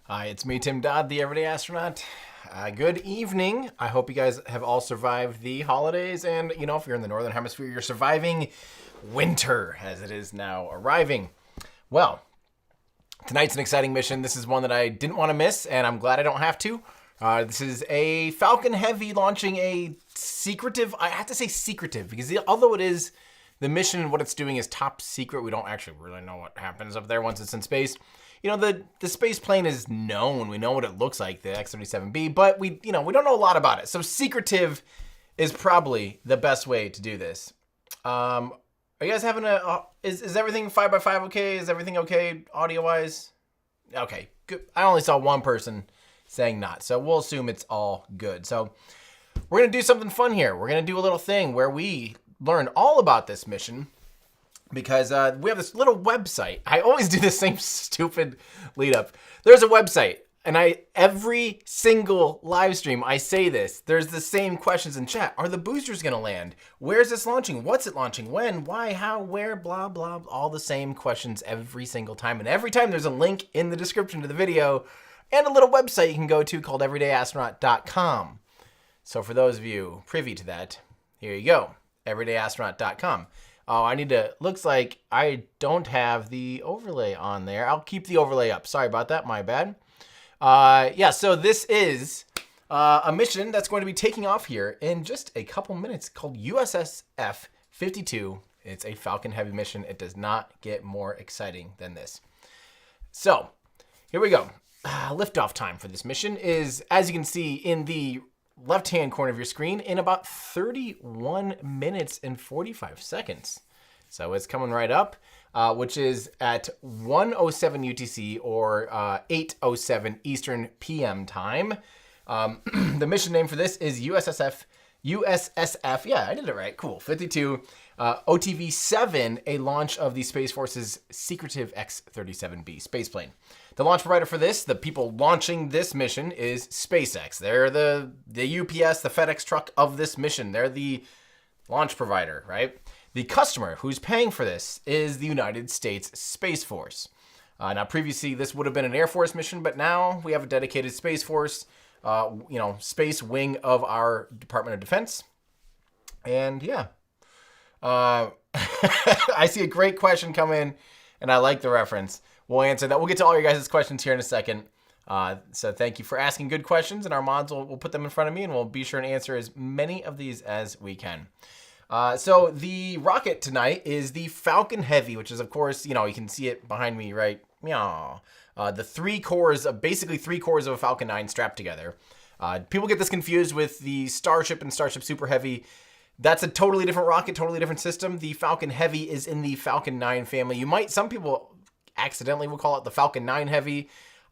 Hi, it's me, Tim Dodd, the Everyday Astronaut. Good evening. I hope you guys have all survived the holidays, and if you're in the Northern Hemisphere, you're surviving winter as it is now arriving. Well, tonight's an exciting mission. This is one that I didn't want to miss, and I'm glad I don't have to. This is a Falcon Heavy launching a secretive, I have to say secretive, because although it is, the mission and what it's doing is top secret, we don't actually really know what happens up there once it's in space. The space plane is known. We know what it looks like, the X-37B, but we don't know a lot about it. So secretive is probably the best way to do this. Are you guys having is everything 5x5 okay? Is everything okay audio-wise? Okay, good. I only saw one person saying not, so we'll assume it's all good. So we're going to do something fun here. We're going to do a little thing where we learn all about this mission, because we have this little website. I always do the same stupid lead up. There's a website, and every single live stream I say this. There's the same questions in chat. Are the boosters gonna land? Where's this launching? What's it launching? When? Why? How? Where? Blah, blah. All the same questions every single time. And every time there's a link in the description to the video and a little website you can go to called everydayastronaut.com. So for those of you privy to that, here you go, everydayastronaut.com. Oh, looks like I don't have the overlay on there. I'll keep the overlay up. Sorry about that, my bad. So this is a mission that's going to be taking off here in just a couple minutes called USSF 52. It's a Falcon Heavy mission. It does not get more exciting than this. So here we go. Liftoff time for this mission is, as you can see in the left-hand corner of your screen, in about 31 minutes and 45 seconds. So it's coming right up, which is at 1:07 UTC or 8:07 Eastern PM time. The mission name for this is USSF, yeah, I did it right, cool, 52, OTV-7, a launch of the Space Force's secretive X-37B spaceplane. The launch provider for this, the people launching this mission, is SpaceX. They're the UPS, the FedEx truck of this mission. They're the launch provider, right? The customer who's paying for this is the United States Space Force. Now, previously, this would have been an Air Force mission, but now we have a dedicated Space Force, space wing of our Department of Defense. And yeah, I see a great question come in, and I like the reference. We'll answer that. We'll get to all your guys' questions here in a second. So thank you for asking good questions, and our mods will put them in front of me, and we'll be sure and answer as many of these as we can. So the rocket tonight is the Falcon Heavy, which is, of course, you can see it behind me, right? Meow. Basically three cores of a Falcon 9 strapped together. People get this confused with the Starship and Starship Super Heavy. That's a totally different rocket, totally different system. The Falcon Heavy is in the Falcon 9 family. Some people accidentally will call it the Falcon 9 Heavy.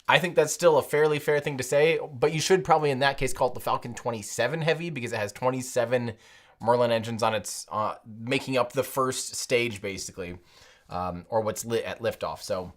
I think that's still a fairly fair thing to say, but you should probably in that case call it the Falcon 27 Heavy, because it has 27 Merlin engines on its, making up the first stage basically, or what's lit at liftoff. So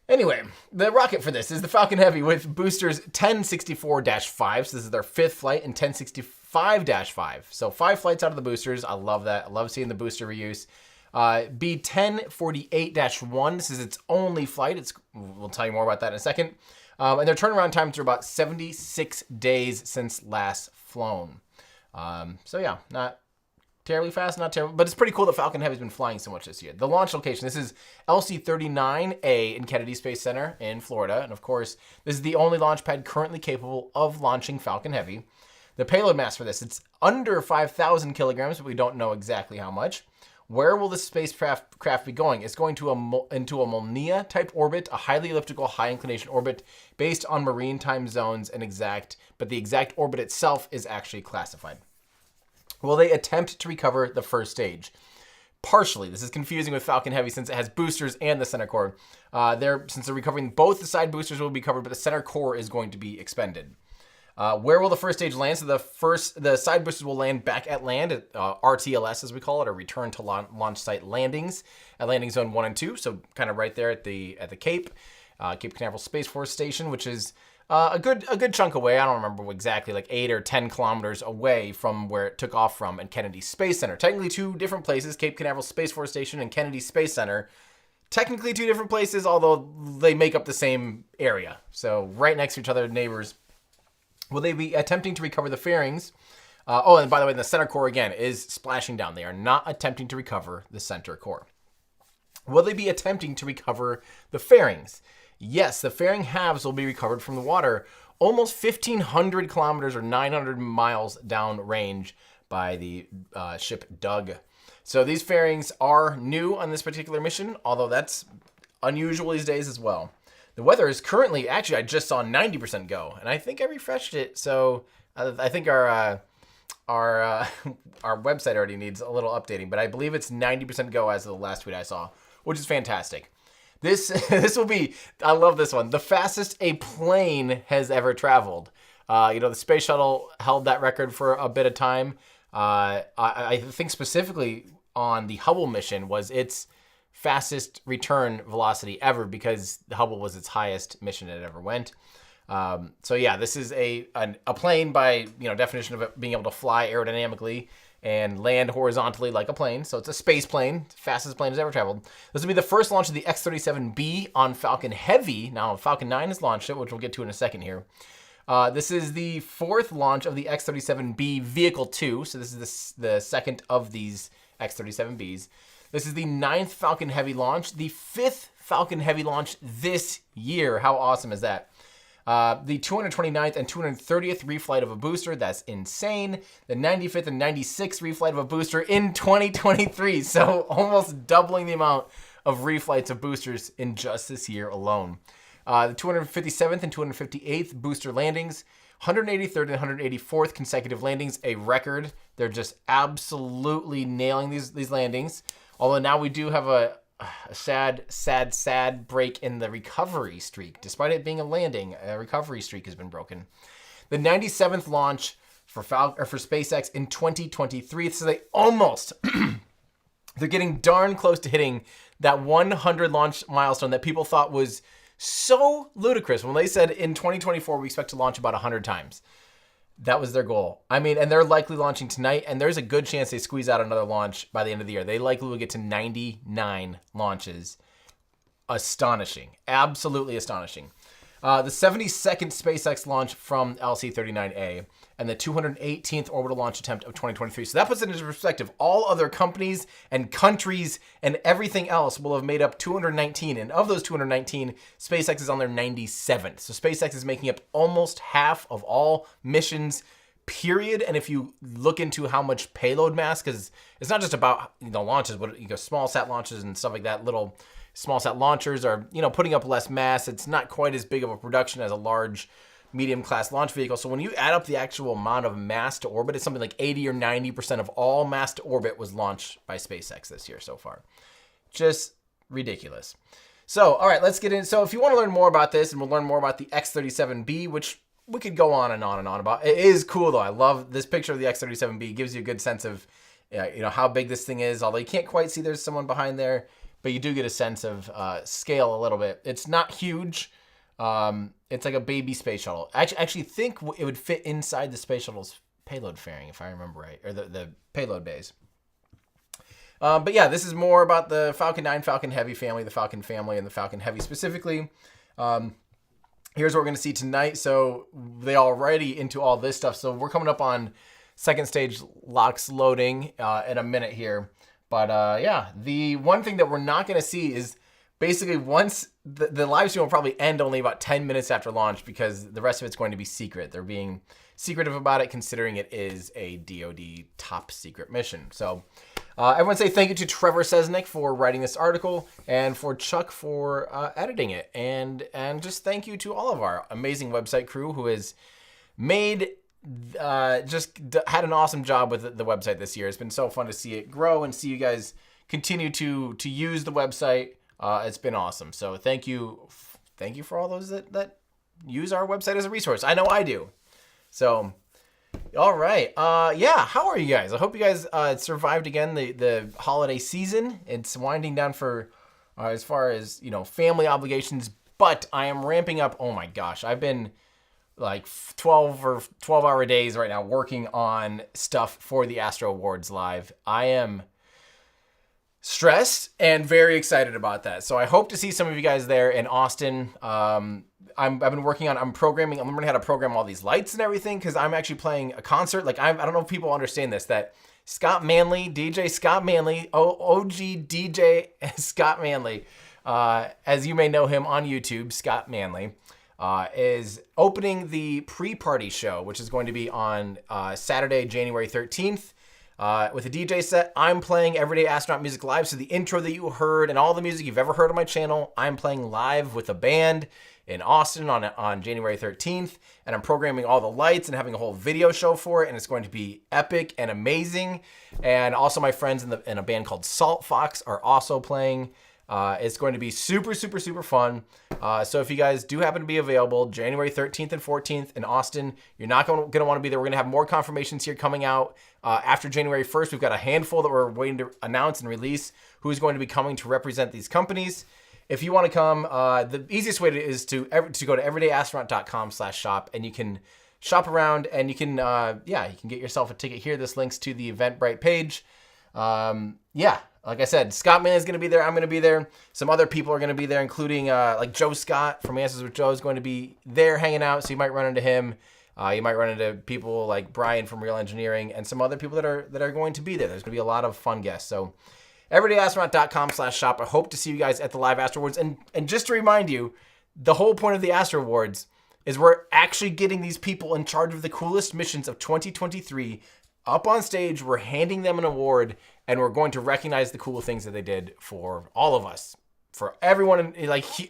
anyway, the rocket for this is the Falcon Heavy with boosters 1064-5. So this is their fifth flight, and 1065-5. So 5 flights out of the boosters. I love that. I love seeing the booster reuse. B1048-1. This is its only flight. We'll tell you more about that in a second. And their turnaround times are about 76 days since last flown. So yeah, not terribly fast, not terrible, but it's pretty cool that Falcon Heavy has been flying so much this year. The launch location, this is LC-39A in Kennedy Space Center in Florida. And of course, this is the only launch pad currently capable of launching Falcon Heavy. The payload mass for this, it's under 5,000 kilograms, but we don't know exactly how much. Where will the spacecraft be going? It's going into a Molniya type orbit, a highly elliptical, high inclination orbit based on marine time zones but the exact orbit itself is actually classified. Will they attempt to recover the first stage? Partially. This is confusing with Falcon Heavy since it has boosters and the center core. Since they're recovering both the side boosters will be covered, but the center core is going to be expended. Where will the first stage land? So the side boosters will land back at land at RTLS, as we call it, or return to launch site landings at landing zone 1 and 2. So kind of right there at the Cape Canaveral Space Force Station, which is a good chunk away. I don't remember exactly, like 8 or 10 kilometers away from where it took off from, and Kennedy Space Center. Technically 2 different places, Cape Canaveral Space Force Station and Kennedy Space Center. technically two different places, although they make up the same area. So right next to each other, neighbors. Will they be attempting to recover the fairings? Oh, and by the way, the center core, again, is splashing down. They are not attempting to recover the center core. Will they be attempting to recover the fairings? Yes, the fairing halves will be recovered from the water almost 1,500 kilometers or 900 miles downrange by the ship Doug. So these fairings are new on this particular mission, although that's unusual these days as well. The weather is currently, actually, I just saw 90% go, and I think I refreshed it, so I think our website already needs a little updating, but I believe it's 90% go as of the last tweet I saw, which is fantastic. This will be, I love this one, the fastest a plane has ever traveled. The space shuttle held that record for a bit of time. I think specifically on the Hubble mission was its fastest return velocity ever, because the Hubble was its highest mission it ever went. So yeah, this is a plane by definition of it being able to fly aerodynamically and land horizontally like a plane. So it's a space plane, fastest plane has ever traveled. This will be the first launch of the X-37B on Falcon Heavy. Now Falcon 9 has launched it, which we'll get to in a second here. This is the fourth launch of the X-37B Vehicle 2. So this is the second of these X-37Bs. This is the 9th Falcon Heavy launch, the 5th Falcon Heavy launch this year. How awesome is that? The 229th and 230th reflight of a booster. That's insane. The 95th and 96th reflight of a booster in 2023. So almost doubling the amount of reflights of boosters in just this year alone. The 257th and 258th booster landings. 183rd and 184th consecutive landings, a record. They're just absolutely nailing these landings. Although now we do have a sad break in the recovery streak. Despite it being a landing, a recovery streak has been broken. The 97th launch for SpaceX in 2023. So they almost, they're getting darn close to hitting that 100 launch milestone that people thought was so ludicrous when they said in 2024 we expect to launch about 100 times. That was their goal. I mean, and they're likely launching tonight, and there's a good chance they squeeze out another launch by the end of the year. They likely will get to 99 launches. Astonishing. Absolutely astonishing. The 72nd SpaceX launch from LC-39A and the 218th orbital launch attempt of 2023. So that puts it into perspective. All other companies and countries and everything else will have made up 219. And of those 219, SpaceX is on their 97th. So SpaceX is making up almost half of all missions, period. And if you look into how much payload mass, because it's not just about launches, but small sat launches and stuff like that, little small sat launchers are, putting up less mass. It's not quite as big of a production as a large medium class launch vehicle. So when you add up the actual amount of mass to orbit, it's something like 80 or 90% of all mass to orbit was launched by SpaceX this year so far. Just ridiculous. So, all right, let's get in. So if you want to learn more about this, and we'll learn more about the X-37B, which we could go on and on and on about. It is cool though. I love this picture of the X-37B. It gives you a good sense of, how big this thing is. Although you can't quite see there's someone behind there, but you do get a sense of scale a little bit. It's not huge. It's like a baby space shuttle. I actually think it would fit inside the space shuttle's payload fairing, if I remember right, or the payload bays. But yeah, this is more about the Falcon 9 Falcon Heavy family, the Falcon family, and the Falcon Heavy specifically. Here's what we're going to see tonight. So they already into all this stuff. So we're coming up on second stage LOX loading in a minute here. But yeah, the one thing that we're not going to see is basically once the live stream will probably end only about 10 minutes after launch, because the rest of it's going to be secret. They're being secretive about it, considering it is a DoD top secret mission. So I want to say thank you to Trevor Sesnick for writing this article, and for Chuck for editing it, and just thank you to all of our amazing website crew who has made just had an awesome job with the website this year. It's been so fun to see it grow and see you guys continue to use the website. It's been awesome. So thank you for all those that use our website as a resource. I know I do. So, all right. Yeah, how are you guys? I hope you guys survived again the holiday season. It's winding down for as far as, family obligations, but I am ramping up. Oh my gosh, I've been like 12-hour days right now working on stuff for the Astro Awards live. I am stressed and very excited about that. So I hope to see some of you guys there in Austin. I've been working on, I'm learning how to program all these lights and everything, because I'm actually playing a concert. Like, I don't know if people understand this, that Scott Manley, DJ Scott Manley, OG DJ Scott Manley, as you may know him on YouTube, Scott Manley, is opening the pre-party show, which is going to be on Saturday, January 13th. With a DJ set. I'm playing Everyday Astronaut music live, so the intro that you heard and all the music you've ever heard on my channel, I'm playing live with a band in Austin on January 13th, and I'm programming all the lights and having a whole video show for it, and it's going to be epic and amazing. And also my friends in a band called Salt Fox are also playing. It's going to be super, super, super fun. So if you guys do happen to be available, January 13th and 14th in Austin, you're not going to want to be there. We're going to have more confirmations here coming out after January 1st. We've got a handful that we're waiting to announce and release who's going to be coming to represent these companies. If you want to come, the easiest way is to go to everydayastronaut.com/shop, and you can shop around, and you can, you can get yourself a ticket here. This links to the Eventbrite page. Like I said, Scott Mann is going to be there. I'm going to be there. Some other people are going to be there, including like Joe Scott from Answers with Joe is going to be there hanging out. So you might run into him. You might run into people like Brian from Real Engineering and some other people that are going to be there. There's going to be a lot of fun guests. So everydayastronaut.com/shop. I hope to see you guys at the live Astro Awards. And just to remind you, the whole point of the Astro Awards is we're actually getting these people in charge of the coolest missions of 2023 up on stage. We're handing them an award, and we're going to recognize the cool things that they did for all of us, for everyone,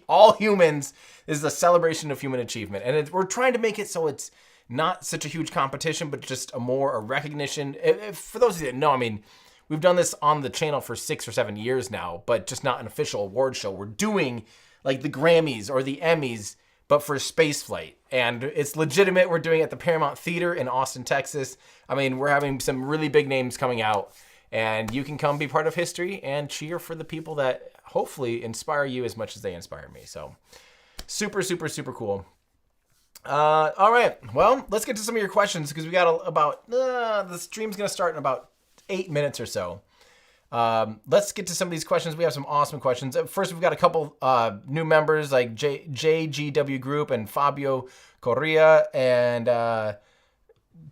all humans. This is a celebration of human achievement, and we're trying to make it so it's not such a huge competition, but just a recognition. For those of you that know, I mean, we've done this on the channel for 6 or 7 years now, but just not an official award show. We're doing like the Grammys or the Emmys, but for spaceflight. And it's legitimate. We're doing it at the Paramount Theater in Austin, Texas. I mean, we're having some really big names coming out, and you can come be part of history and cheer for the people that hopefully inspire you as much as they inspire me. So super, super, super cool. All right. Well, let's get to some of your questions, because we got the stream's going to start in about 8 minutes or so. Let's get to some of these questions. We have some awesome questions. First, we've got a couple new members like JGW Group and Fabio Correa and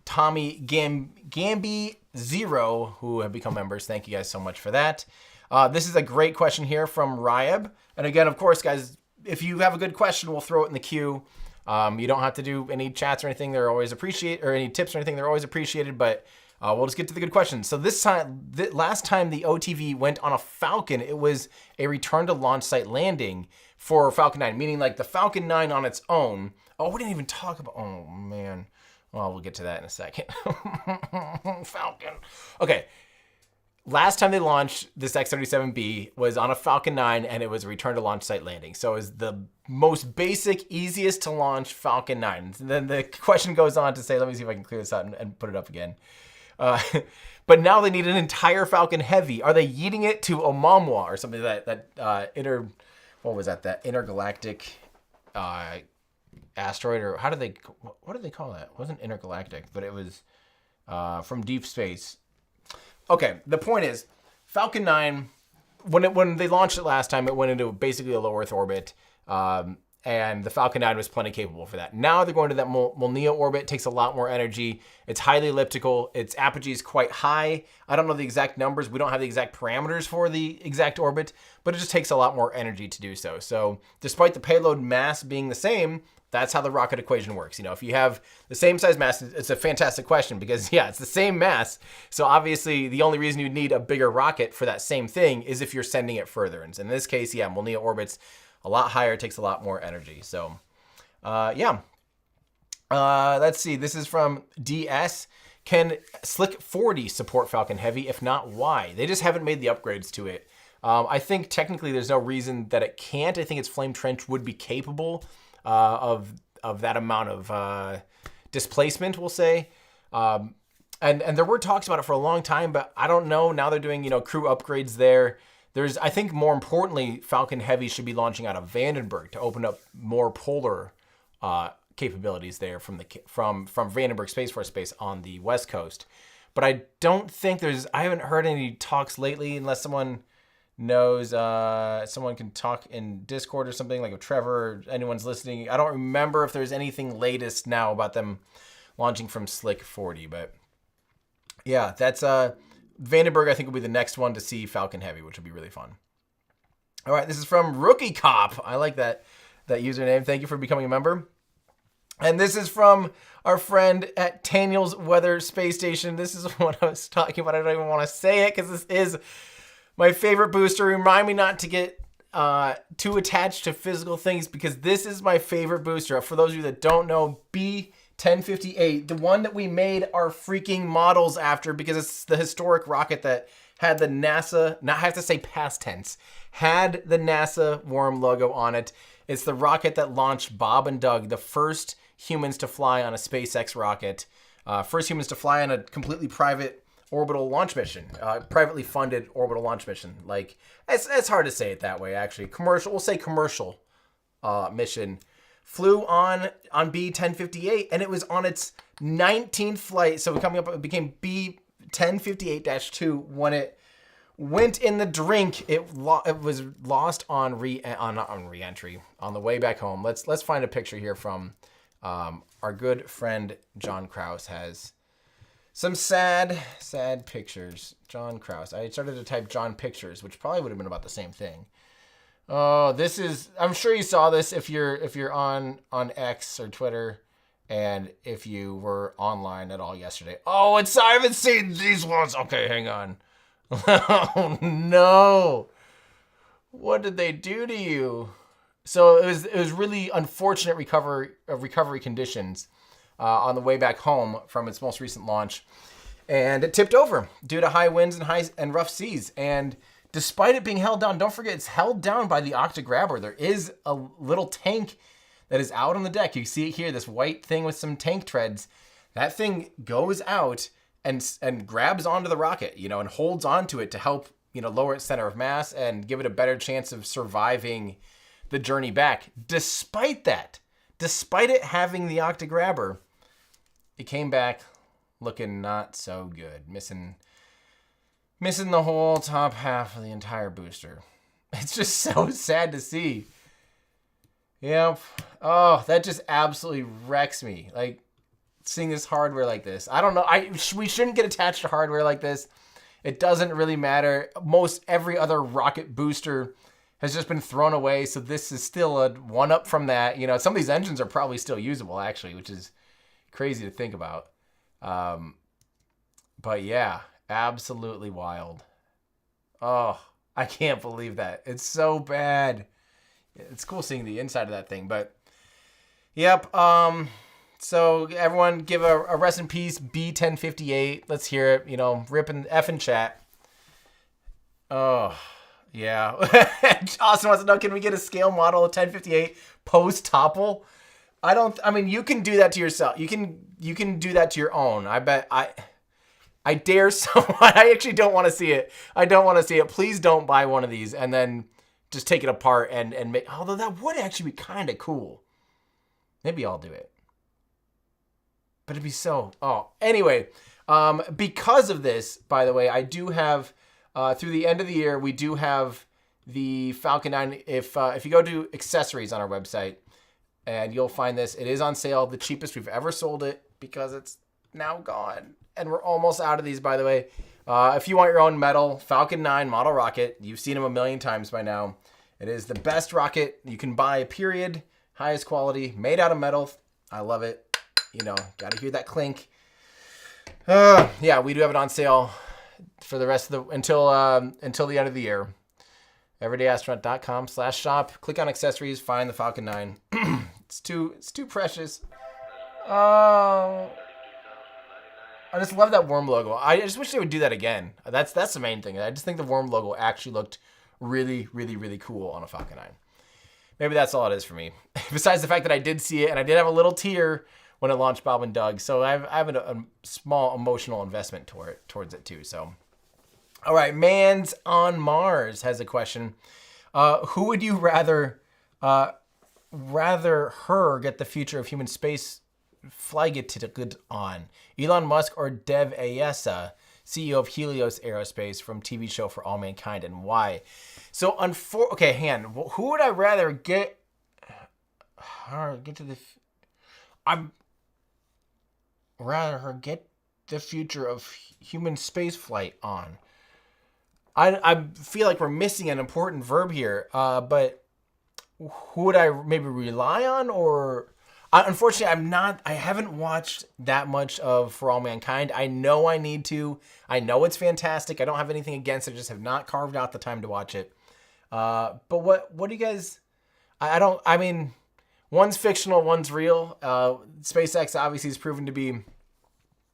Tommy Gambi Zero, who have become members. Thank you guys so much for that. This is a great question here from Ryab. And again, of course, guys, if you have a good question, we'll throw it in the queue. You don't have to do any chats or anything. They're always appreciated, or any tips or anything. They're always appreciated, but we'll just get to the good questions. So last time the OTV went on a Falcon, it was a return to launch site landing for Falcon 9, meaning like the Falcon 9 on its own. Oh, we didn't even talk about, oh man. Well, we'll get to that in a second. Falcon. Okay. Last time they launched this X-37B was on a Falcon 9, and it was a return to launch site landing. So it was the most basic, easiest to launch Falcon 9. And then the question goes on to say, let me see if I can clear this out and put it up again. But now they need an entire Falcon Heavy. Are they yeeting it to Oumuamua or something that intergalactic asteroid, or what did they call that? It wasn't intergalactic, but it was from deep space. Okay, the point is, Falcon 9, when they launched it last time, it went into basically a low Earth orbit, and the Falcon 9 was plenty capable for that. Now they're going to that Molniya orbit. It takes a lot more energy. It's highly elliptical. Its apogee is quite high. I don't know the exact numbers. We don't have the exact parameters for the exact orbit, but it just takes a lot more energy to do so. So despite the payload mass being the same, that's how the rocket equation works. You know, if you have the same size mass, it's a fantastic question because, yeah, it's the same mass. So obviously, the only reason you need a bigger rocket for that same thing is if you're sending it further. And in this case, yeah, Molniya orbit's a lot higher, takes a lot more energy. So, yeah. Let's see. This is from DS. Can Slick 40 support Falcon Heavy? If not, why? They just haven't made the upgrades to it. I think technically there's no reason that it can't. I think its Flame Trench would be capable of that amount of displacement, we'll say. And there were talks about it for a long time, but I don't know. Now they're doing, crew upgrades there. I think more importantly, Falcon Heavy should be launching out of Vandenberg to open up more polar capabilities there from Vandenberg Space Force Base on the West Coast. But I don't think I haven't heard any talks lately, unless someone knows, someone can talk in Discord or something, like if Trevor or anyone's listening. I don't remember if there's anything latest now about them launching from Slick 40, but yeah, that's Vandenberg, I think, will be the next one to see Falcon Heavy, which will be really fun. All right, this is from Rookie Cop. I like that username. Thank you for becoming a member. And this is from our friend at Daniel's Weather Space Station. This is what I was talking about. I don't even want to say it because this is my favorite booster. Remind me not to get too attached to physical things because this is my favorite booster. For those of you that don't know, B1058, the one that we made our freaking models after because it's the historic rocket that had the NASA, not have to say past tense, had the NASA worm logo on it. It's the rocket that launched Bob and Doug, the first humans to fly on a SpaceX rocket. First humans to fly on a completely private orbital launch mission, privately funded orbital launch mission. Like, it's hard to say it that way, actually. Commercial, we'll say commercial mission. Flew on B1058, and it was on its 19th flight. So coming up, it became B1058-2 when it went in the drink. It was lost on re-entry on the way back home. Let's find a picture here from our good friend John Krause. Has some sad pictures. John Krause. I started to type John Pictures, which probably would have been about the same thing. Oh, this is, I'm sure you saw this if you're on X or Twitter, and if you were online at all yesterday. Oh, I haven't seen these ones. Okay, hang on. Oh no. What did they do to you? So it was really unfortunate recovery conditions on the way back home from its most recent launch, and it tipped over due to high winds and rough seas. And despite it being held down, don't forget it's held down by the Octograbber. There is a little tank that is out on the deck. You see it here, this white thing with some tank treads. That thing goes out and grabs onto the rocket, and holds onto it to help, lower its center of mass and give it a better chance of surviving the journey back. Despite it having the Octograbber, it came back looking not so good, missing the whole top half of the entire booster. It's just so sad to see. Yep. Oh, that just absolutely wrecks me. Like, seeing this hardware like this. I don't know. We shouldn't get attached to hardware like this. It doesn't really matter. Most every other rocket booster has just been thrown away, so this is still a one-up from that. Some of these engines are probably still usable, actually, which is crazy to think about. But yeah, absolutely wild. Oh, I can't believe that. It's so bad. It's cool seeing the inside of that thing, but yep. So everyone give a rest in peace, B1058. Let's hear it, rip and F in chat. Oh, yeah. Austin wants to know, can we get a scale model of 1058 post-topple? You can do that to yourself. You can do that to your own. I bet I dare someone. I actually don't want to see it. I don't want to see it. Please don't buy one of these and then just take it apart and make, although that would actually be kind of cool. Maybe I'll do it. But it'd be so, anyway, because of this, by the way, I do have, through the end of the year, we do have the Falcon 9. If you go to accessories on our website, and you'll find this, it is on sale, the cheapest we've ever sold it, because it's now gone. And we're almost out of these, by the way. If you want your own metal Falcon 9 model rocket, you've seen them a million times by now. It is the best rocket you can buy, period. Highest quality, made out of metal. I love it. Gotta hear that clink. Yeah, we do have it on sale for the rest of until the end of the year. everydayastronaut.com/shop. Click on accessories, find the Falcon 9. It's too precious. Oh, I just love that worm logo. I just wish they would do that again. That's the main thing. I just think the worm logo actually looked really, really, really cool on a Falcon 9. Maybe that's all it is for me. Besides the fact that I did see it and I did have a little tear when it launched Bob and Doug. So I have a small emotional investment towards it too. So, all right, Mans on Mars has a question. Who would you rather her get the future of human space flight on? Elon Musk or Dev Ayesa? CEO of Helios Aerospace from TV show For All Mankind, and why? So, okay, Han, who would I rather get? I'd rather her get the future of human spaceflight on. I feel like we're missing an important verb here, but who would I maybe rely on? Or unfortunately, I haven't watched that much of For All Mankind. I know I need to. I know it's fantastic. I don't have anything against it. I just have not carved out the time to watch it. But what do you guys, I mean, one's fictional, one's real. SpaceX obviously has proven to be,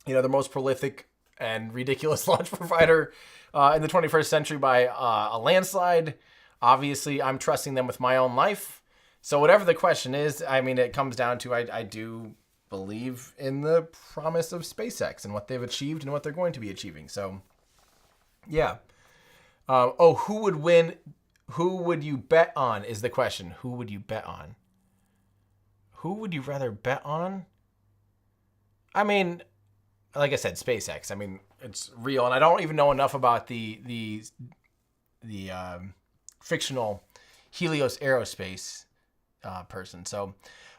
the most prolific and ridiculous launch provider in the 21st century by a landslide. Obviously, I'm trusting them with my own life. So whatever the question is, I mean, it comes down to I do believe in the promise of SpaceX and what they've achieved and what they're going to be achieving. So, yeah. Who would win? Who would you bet on is the question. Who would you bet on? Who would you rather bet on? I mean, like I said, SpaceX. I mean, it's real, and I don't even know enough about the fictional Helios Aerospace person. So,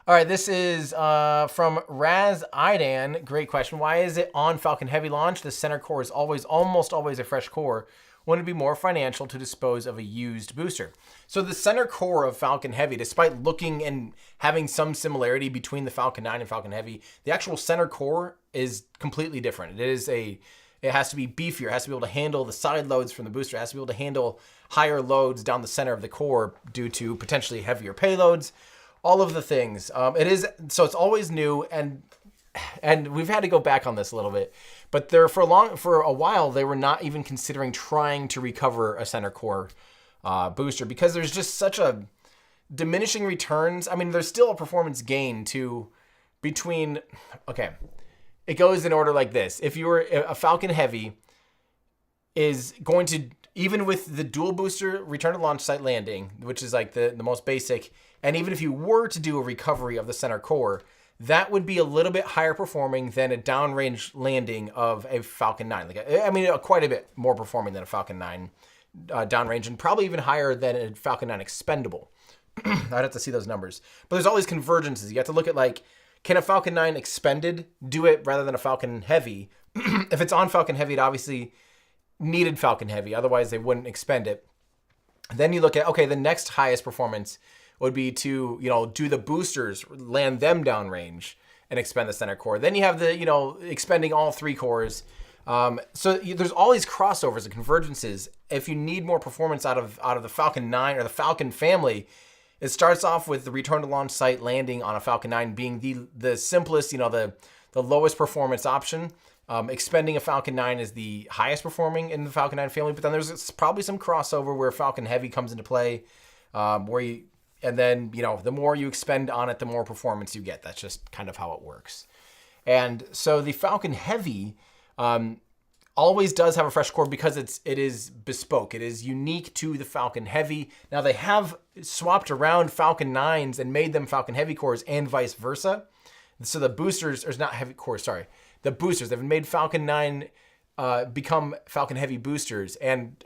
all right, this is from Raz Idan. Great question. Why is it on Falcon Heavy launch the center core is almost always a fresh core? Wouldn't it be more financial to dispose of a used booster? So the center core of Falcon Heavy, despite looking and having some similarity between the Falcon 9 and Falcon Heavy, the actual center core is completely different. It has to be beefier. It has to be able to handle the side loads from the booster. It has to be able to handle higher loads down the center of the core due to potentially heavier payloads. All of the things. So it's always new, and we've had to go back on this a little bit. But for a while, they were not even considering trying to recover a center core booster because there's just such a diminishing returns. I mean, there's still a performance gain between. Okay, it goes in order like this. If you were a Falcon Heavy, is going to, even with the dual booster return to launch site landing, which is like the most basic, and even if you were to do a recovery of the center core, that would be a little bit higher performing than a downrange landing of a Falcon 9. Quite a bit more performing than a Falcon 9 downrange, and probably even higher than a Falcon 9 expendable. I'd have to see those numbers. But there's all these convergences. You have to look at, can a Falcon 9 expended do it rather than a Falcon Heavy? If it's on Falcon Heavy, it obviously needed Falcon Heavy. Otherwise, they wouldn't expend it. Then you look at, the next highest performance would be to, do the boosters, land them downrange, and expend the center core. Then you have the, expending all three cores. So there's all these crossovers and convergences. If you need more performance out of the Falcon 9 or the Falcon family, it starts off with the return to launch site landing on a Falcon 9 being the simplest, the lowest performance option. Expending a Falcon 9 is the highest performing in the Falcon 9 family, but then there's probably some crossover where Falcon Heavy comes into play, and then, the more you expend on it, the more performance you get. That's just kind of how it works. And so the Falcon Heavy always does have a fresh core because it is bespoke. It is unique to the Falcon Heavy. Now, they have swapped around Falcon 9s and made them Falcon Heavy cores and vice versa. So the boosters, or not heavy cores, sorry. The boosters, they've made Falcon 9 become Falcon Heavy boosters and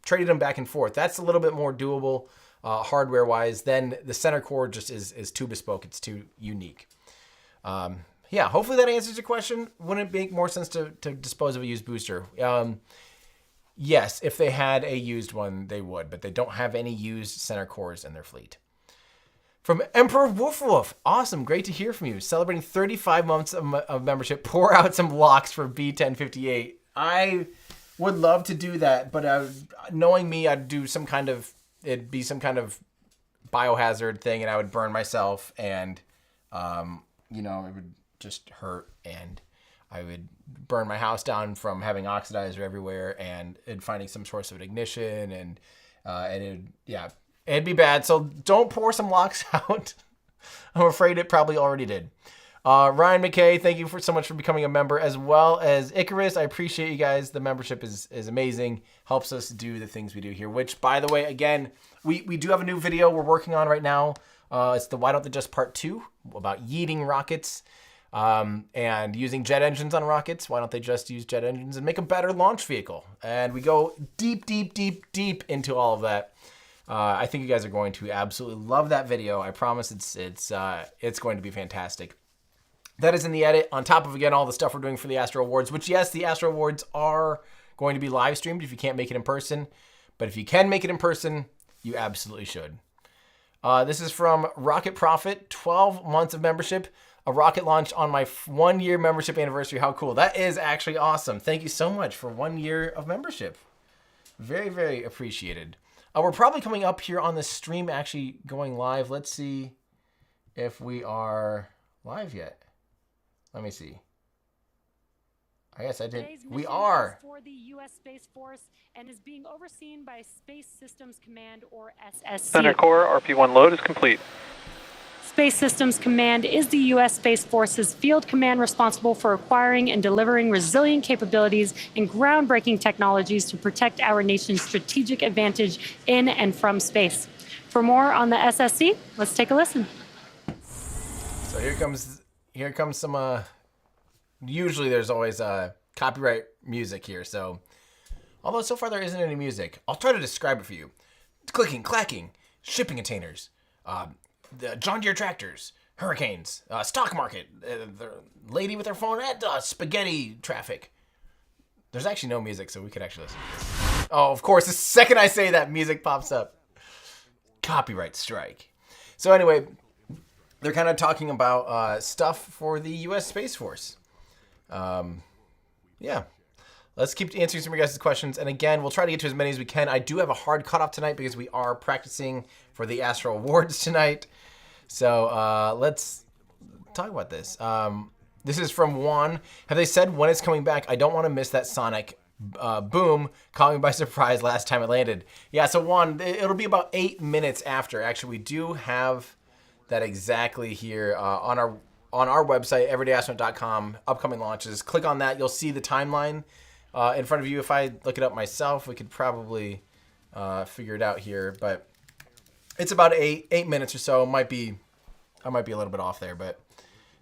traded them back and forth. That's a little bit more doable. Hardware-wise, then the center core just is too bespoke. It's too unique. Hopefully that answers your question. Wouldn't it make more sense to dispose of a used booster? Yes, if they had a used one, they would, but they don't have any used center cores in their fleet. From Emperor Woof Woof. Awesome. Great to hear from you. Celebrating 35 months of membership. Pour out some locks for B1058. I would love to do that, but knowing me, it'd be some kind of biohazard thing, and I would burn myself, and it would just hurt, and I would burn my house down from having oxidizer everywhere and finding some source of ignition, and it'd be bad. So don't pour some locks out. I'm afraid it probably already did. Ryan McKay, thank you so much for becoming a member, as well as Icarus. I appreciate you guys. The membership is amazing. Helps us do the things we do here, which, by the way, again, we do have a new video we're working on right now. It's the Why Don't They Just Part 2 about yeeting rockets. And using jet engines on rockets, why don't they just use jet engines and make a better launch vehicle? And we go deep, deep, deep, deep into all of that. I think you guys are going to absolutely love that video. I promise it's going to be fantastic. That is in the edit, on top of, again, all the stuff we're doing for the Astro Awards, which, yes, the Astro Awards are going to be live streamed if you can't make it in person. But if you can make it in person, you absolutely should. This is from Rocket Profit, 12 months of membership. A rocket launch on my 1-year membership anniversary. How cool. That is actually awesome. Thank you so much for 1 year of membership. Very, very appreciated. We're probably coming up here on the stream, actually going live. Let's see if we are live yet. Let me see. I guess I did. We are. For the U.S. Space Force and is being overseen by Space Systems Command, or SSC. Center core RP1 load is complete. Space Systems Command is the U.S. Space Force's field command responsible for acquiring and delivering resilient capabilities and groundbreaking technologies to protect our nation's strategic advantage in and from space. For more on the SSC, let's take a listen. So here comes some, usually there's always copyright music here. So, although so far there isn't any music, I'll try to describe it for you. Clicking, clacking, shipping containers, the John Deere tractors, hurricanes, stock market, the lady with her phone at spaghetti traffic. There's actually no music, so we could actually listen to this. Oh, of course, the second I say that, music pops up. Copyright strike. So anyway, they're kind of talking about stuff for the U.S. Space Force. Yeah. Let's keep answering some of your guys' questions. And again, we'll try to get to as many as we can. I do have a hard cutoff tonight because we are practicing for the Astro Awards tonight. So let's talk about this. This is from Juan. Have they said when it's coming back? I don't want to miss that sonic boom. Caught me by surprise last time it landed. Yeah, so Juan, it'll be about 8 minutes after. Actually, we do have that exactly here on our website, everydayastronaut.com, upcoming launches. Click on that. You'll see the timeline in front of you. If I look it up myself, we could probably figure it out here. But it's about eight minutes or so. I might be a little bit off there, but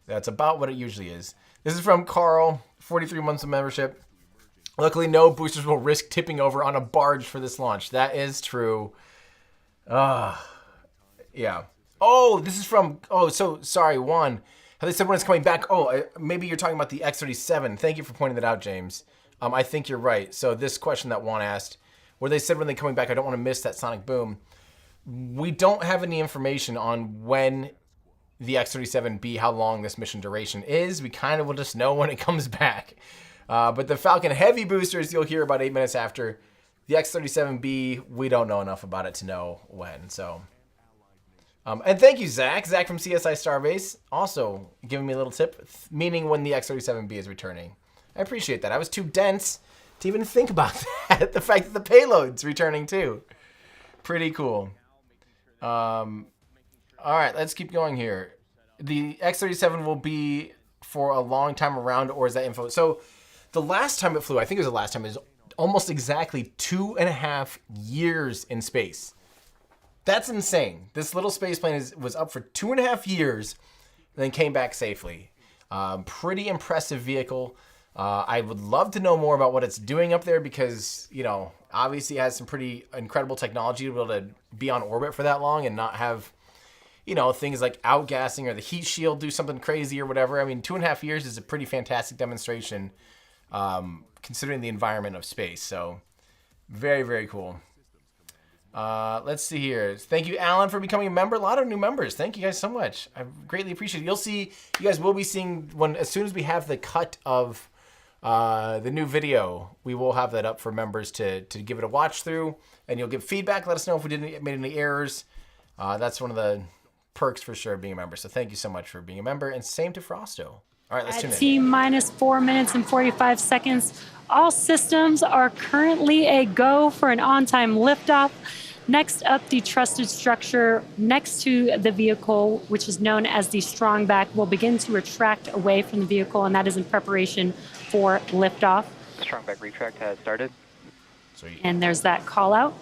that's about what it usually is. This is from Carl, 43 months of membership. Luckily, no boosters will risk tipping over on a barge for this launch. That is true. Yeah. Oh, this is from, so sorry, Juan. Have they said when it's coming back? Oh, maybe you're talking about the X-37. Thank you for pointing that out, James. I think you're right. So this question that Juan asked, where they said when they're coming back, I don't want to miss that sonic boom. We don't have any information on when the X-37B, how long this mission duration is. We kind of will just know when it comes back. But the Falcon Heavy boosters, you'll hear about 8 minutes after. The X-37B, we don't know enough about it to know when. So, and thank you, Zach. Zach from CSI Starbase, also giving me a little tip, meaning when the X-37B is returning. I appreciate that. I was too dense to even think about that. The fact that the payload's returning too. Pretty cool. All right, let's keep going here. The X-37 will be for a long time around, or is that info? So the last time it flew, I think it was the last time, is almost exactly 2.5 years in space. That's insane. This little space plane was up for 2.5 years and then came back safely. Pretty impressive vehicle. I would love to know more about what it's doing up there because, obviously it has some pretty incredible technology to be able to be on orbit for that long and not have, things like outgassing or the heat shield do something crazy or whatever. I mean, 2.5 years is a pretty fantastic demonstration considering the environment of space. So very, very cool. Let's see here. Thank you, Alan, for becoming a member. A lot of new members. Thank you guys so much. I greatly appreciate it. You guys will be seeing as soon as we have the cut of the new video, we will have that up for members to give it a watch through, and you'll give feedback. Let us know if we made any errors. That's one of the perks for sure of being a member. So thank you so much for being a member, and same to Frosto. All right, let's tune in. T-minus 4 minutes and 45 seconds. All systems are currently a go for an on-time liftoff. Next up, the trusted structure next to the vehicle, which is known as the strong back, will begin to retract away from the vehicle, and that is in preparation for liftoff. Strong back retract has started. Sweet. And there's that call out.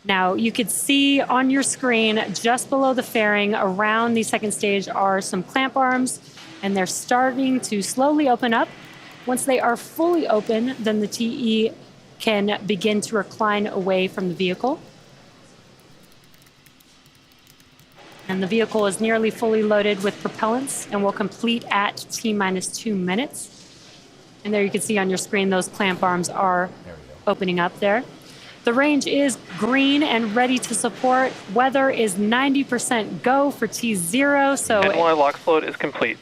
Now, you could see on your screen just below the fairing around the second stage are some clamp arms, and they're starting to slowly open up. Once they are fully open, then the TE can begin to recline away from the vehicle. And the vehicle is nearly fully loaded with propellants and will complete at T-minus 2 minutes. And there you can see on your screen those clamp arms are opening up there. The range is green and ready to support. Weather is 90% go for T0. So NY LOX load is complete.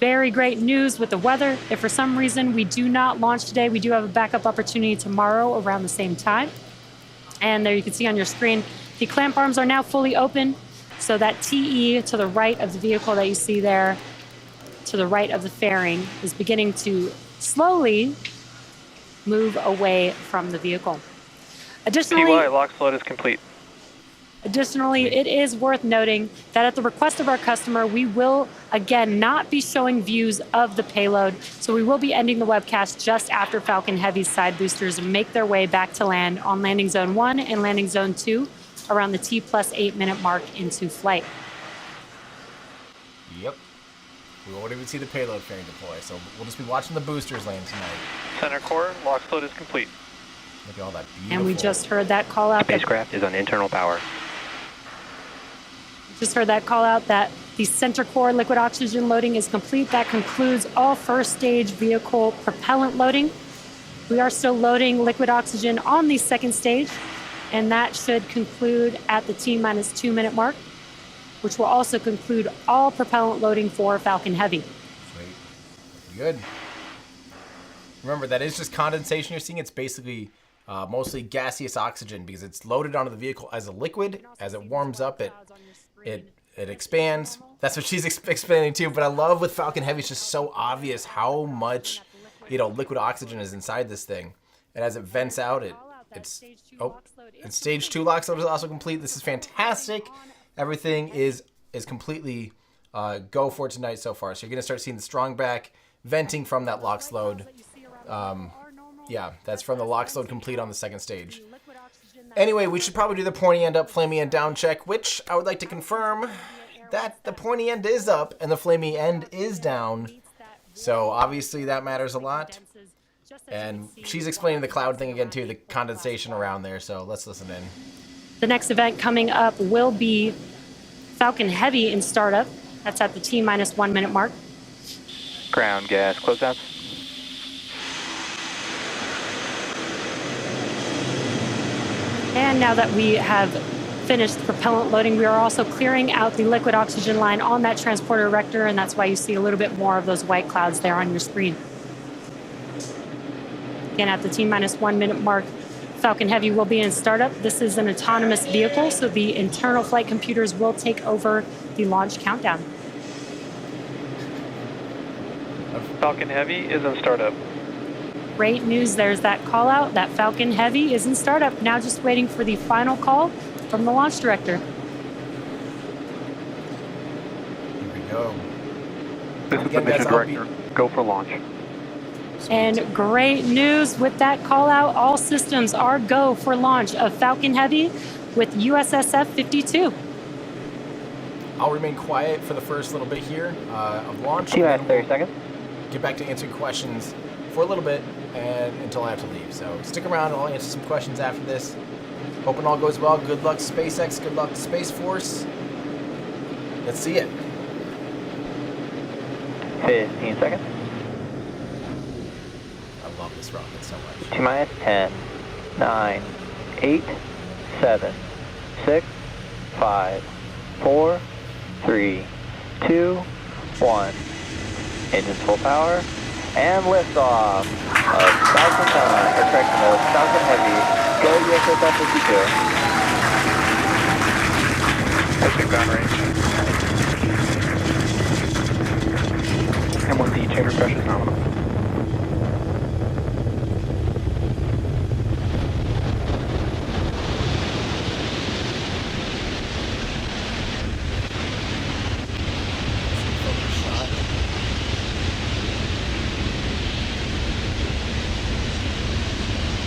Very great news with the weather. If for some reason we do not launch today, we do have a backup opportunity tomorrow around the same time. And there you can see on your screen, the clamp arms are now fully open. So that TE to the right of the vehicle that you see there, to the right of the fairing, is beginning to slowly move away from the vehicle. Additionally, PY LOX load is complete. Additionally, it is worth noting that at the request of our customer, we will, again, not be showing views of the payload. So we will be ending the webcast just after Falcon Heavy's side boosters make their way back to land on landing zone 1 and landing zone 2 around the T+8 minute mark into flight. Yep. We won't even see the payload fairing deploy, so we'll just be watching the boosters land tonight. Center core LOX load is complete. Look at all that beautiful... And we just heard that call out. Spacecraft is on internal power. Just heard that call out that the center core liquid oxygen loading is complete. That concludes all first stage vehicle propellant loading. We are still loading liquid oxygen on the second stage, and that should conclude at the T-minus 2 minute mark, which will also conclude all propellant loading for Falcon Heavy. Sweet. Good. Remember, that is just condensation you're seeing. It's basically mostly gaseous oxygen because it's loaded onto the vehicle as a liquid. As it warms up, it expands. That's what she's explaining too. But I love with Falcon Heavy, it's just so obvious how much, liquid oxygen is inside this thing. And as it vents out, it's and stage 2 LOX load is also complete. This is fantastic. Everything is completely go for tonight so far. So you're gonna start seeing the strong back venting from that LOX load. Yeah, that's from the LOX load complete on the second stage. Anyway, we should probably do the pointy end up, flamey end down check, which I would like to confirm that the pointy end is up and the flamey end is down. So obviously that matters a lot. And she's explaining the cloud thing again too, the condensation around there. So let's listen in. The next event coming up will be Falcon Heavy in startup. That's at the T-minus 1 minute mark. Ground gas closeouts. And now that we have finished propellant loading, we are also clearing out the liquid oxygen line on that transporter erector, and that's why you see a little bit more of those white clouds there on your screen. Again, at the T-minus 1 minute mark, Falcon Heavy will be in startup. This is an autonomous vehicle, so the internal flight computers will take over the launch countdown. Falcon Heavy is in startup. Great news, there's that call out. That Falcon Heavy is in startup. Now just waiting for the final call from the launch director. Here we go. This is the mission director. Go for launch. And great news with that call out. All systems are go for launch of Falcon Heavy with USSF 52. I'll remain quiet for the first little bit here of launch. T-minus 30 seconds. Get back to answering questions for a little bit and until I have to leave. So stick around. I'll answer some questions after this. Hoping all goes well. Good luck, SpaceX. Good luck, Space Force. Let's see it. 15 seconds. I love this rocket so much. T-minus 10, 9, 8, 7, 6, 5, 4, 3, 2, 1. Engines full power. And liftoff of Falcon Heavy. Go USSF 52. Exit downrange. M1D chamber pressure is nominal.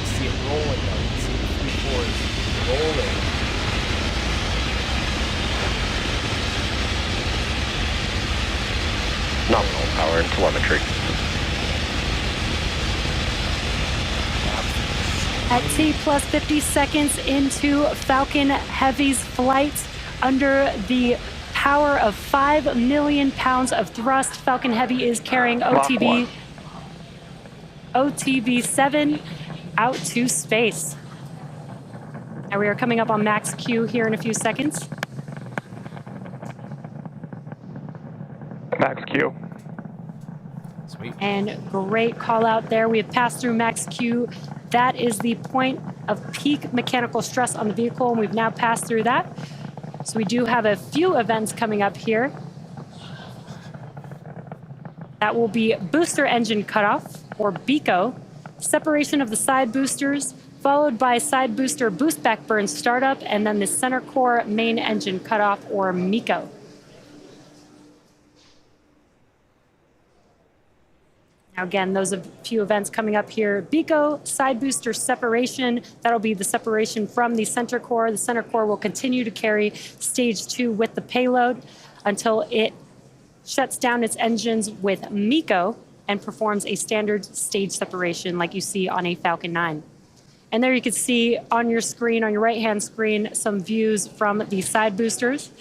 See it rolling though. You can see the 3 4s power and telemetry. At T plus 50 seconds into Falcon Heavy's flight, under the power of 5 million pounds of thrust, Falcon Heavy is carrying OTV-7 out to space. Now we are coming up on max Q here in a few seconds. Max Q. Sweet. And great call out there. We have passed through max Q. That is the point of peak mechanical stress on the vehicle, and we've now passed through that. So we do have a few events coming up here. That will be booster engine cutoff, or BECO, separation of the side boosters, followed by side booster boost back burn startup, and then the center core main engine cutoff, or MECO. Now again, those are a few events coming up here. BECO, side booster separation. That'll be the separation from the center core. The center core will continue to carry stage 2 with the payload until it shuts down its engines with MECO and performs a standard stage separation like you see on a Falcon 9. And there you can see on your screen, on your right-hand screen, some views from the side boosters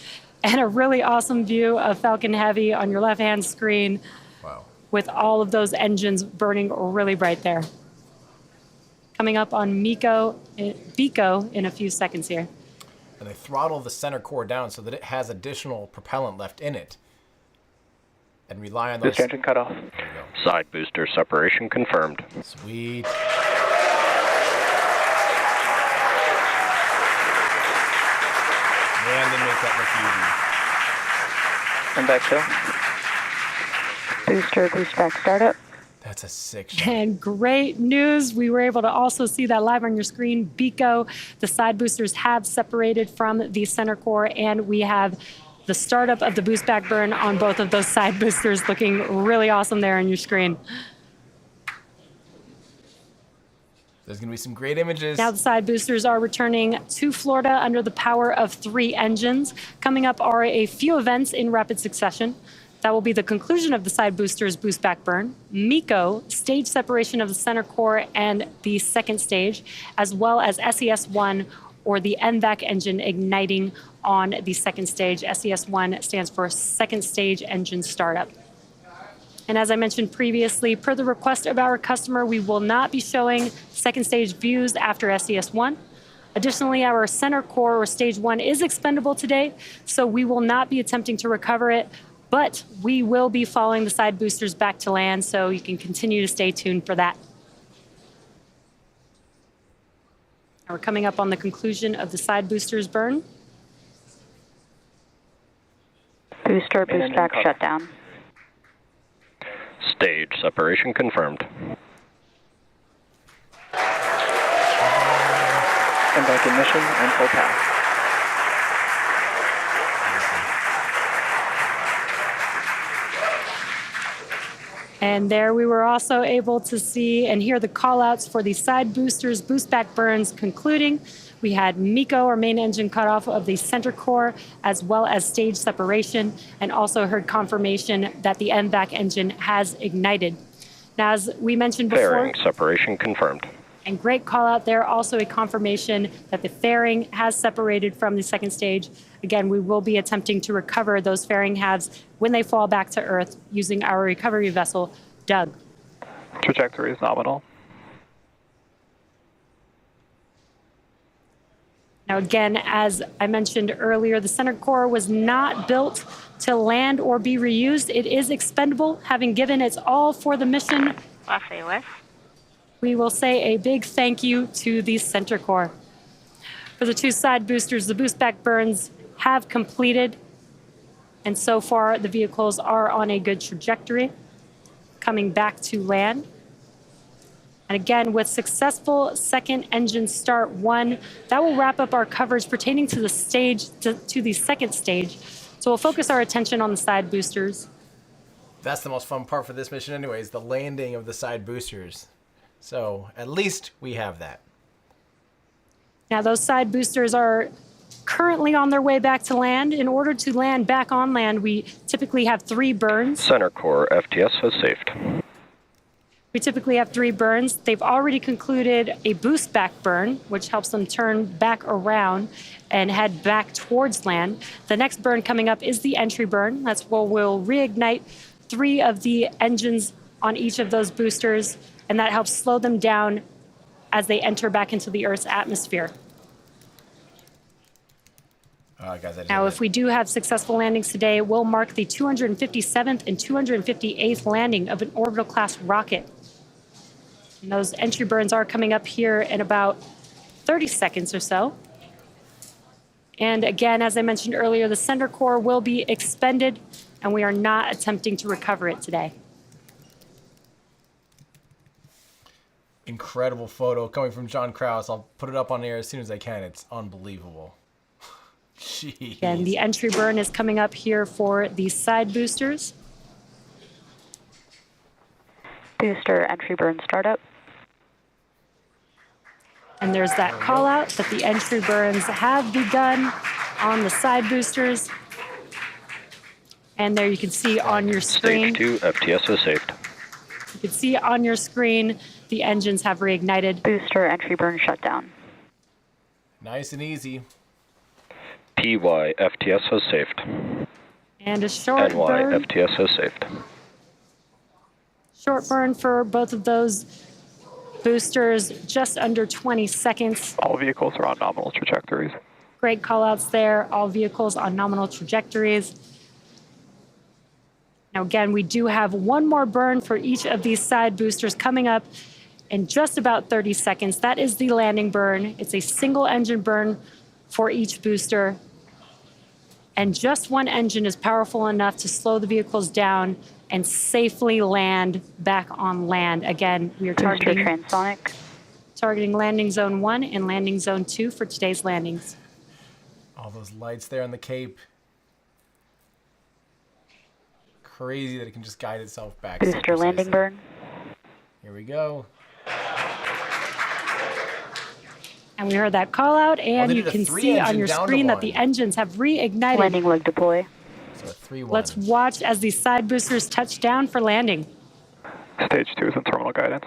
and a really awesome view of Falcon Heavy on your left-hand screen. Wow. With all of those engines burning really bright there. Coming up on BECO in a few seconds here. And they throttle the center core down so that it has additional propellant left in it. And rely on those... Boost engine cutoff. There you go. Side booster separation confirmed. Sweet. And they make that look easy. And back to. Booster boost back startup. That's a sick shot. And great news, we were able to also see that live on your screen. BECO, the side boosters have separated from the center core, and we have the startup of the boost back burn on both of those side boosters, looking really awesome there on your screen. There's going to be some great images. Now the side boosters are returning to Florida under the power of 3 engines. Coming up are a few events in rapid succession. That will be the conclusion of the side boosters boost back burn, MECO, stage separation of the center core and the second stage, as well as SES-1, or the NVAC engine igniting on the second stage. SES-1 stands for second stage engine startup. And as I mentioned previously, per the request of our customer, we will not be showing second stage views after SES-1. Additionally, our center core, or stage 1, is expendable today, so we will not be attempting to recover it. But we will be following the side boosters back to land, so you can continue to stay tuned for that. Now we're coming up on the conclusion of the side boosters burn. Booster boost back shutdown. Stage separation confirmed. And back ignition and full path. And there we were also able to see and hear the call outs for the side boosters boost back burns concluding. We had MECO, or main engine cutoff of the center core, as well as stage separation, and also heard confirmation that the NVAC engine has ignited. Now, as we mentioned before, Fairing separation confirmed. and great call out there, also a confirmation that the fairing has separated from the second stage. Again, we will be attempting to recover those fairing halves when they fall back to Earth using our recovery vessel, Doug. Trajectory is nominal. Now, again, as I mentioned earlier, the center core was not built to land or be reused. It is expendable, having given its all for the mission. Los Angeles. We will say a big thank you to the center core. For the 2 side boosters, the boost back burns have completed, and so far the vehicles are on a good trajectory, coming back to land. And again, with successful second engine start 1, that will wrap up our coverage pertaining to the stage, to the second stage. So we'll focus our attention on the side boosters. That's the most fun part for this mission anyways, the landing of the side boosters. So at least we have that. Now those side boosters are currently on their way back to land. In order to land back on land, we typically have 3 burns. Center core FTS has safed. We typically have 3 burns. They've already concluded a boost back burn, which helps them turn back around and head back towards land. The next burn coming up is the entry burn. That's where we'll reignite 3 of the engines on each of those boosters, and that helps slow them down as they enter back into the Earth's atmosphere. Guys, Now, if we do have successful landings today, it will mark the 257th and 258th landing of an orbital class rocket. And those entry burns are coming up here in about 30 seconds or so. And again, as I mentioned earlier, the center core will be expended, and we are not attempting to recover it today. Incredible photo coming from John Krause. I'll put it up on air as soon as I can. It's unbelievable. Jeez. And the entry burn is coming up here for the side boosters. Booster entry burn startup. And there's that call out that the entry burns have begun on the side boosters. And there you can see on your screen. Stage 2 FTS has saved. You can see on your screen the engines have reignited. Booster entry burn shut down. Nice and easy. TY FTS has saved. And a short NY burn. FTS has saved. Short burn for both of those boosters, just under 20 seconds. All vehicles are on nominal trajectories. Great callouts there. All vehicles on nominal trajectories. Now, again, we do have one more burn for each of these side boosters coming up in just about 30 seconds. That is the landing burn. It's a single engine burn for each booster. And just one engine is powerful enough to slow the vehicles down and safely land back on land. Again, we are Booster transonic. targeting landing zone 1 and landing zone 2 for today's landings. All those lights there on the Cape. Crazy that it can just guide itself back. so Booster landing precisely. burn. Here we go. And we heard that call out, and they you did a can 3 see on engine your down to screen that 1. the engines have reignited. Landing leg deploy. So a 3-1. Let's watch as these side boosters touch down for landing. Stage 2 is in terminal guidance.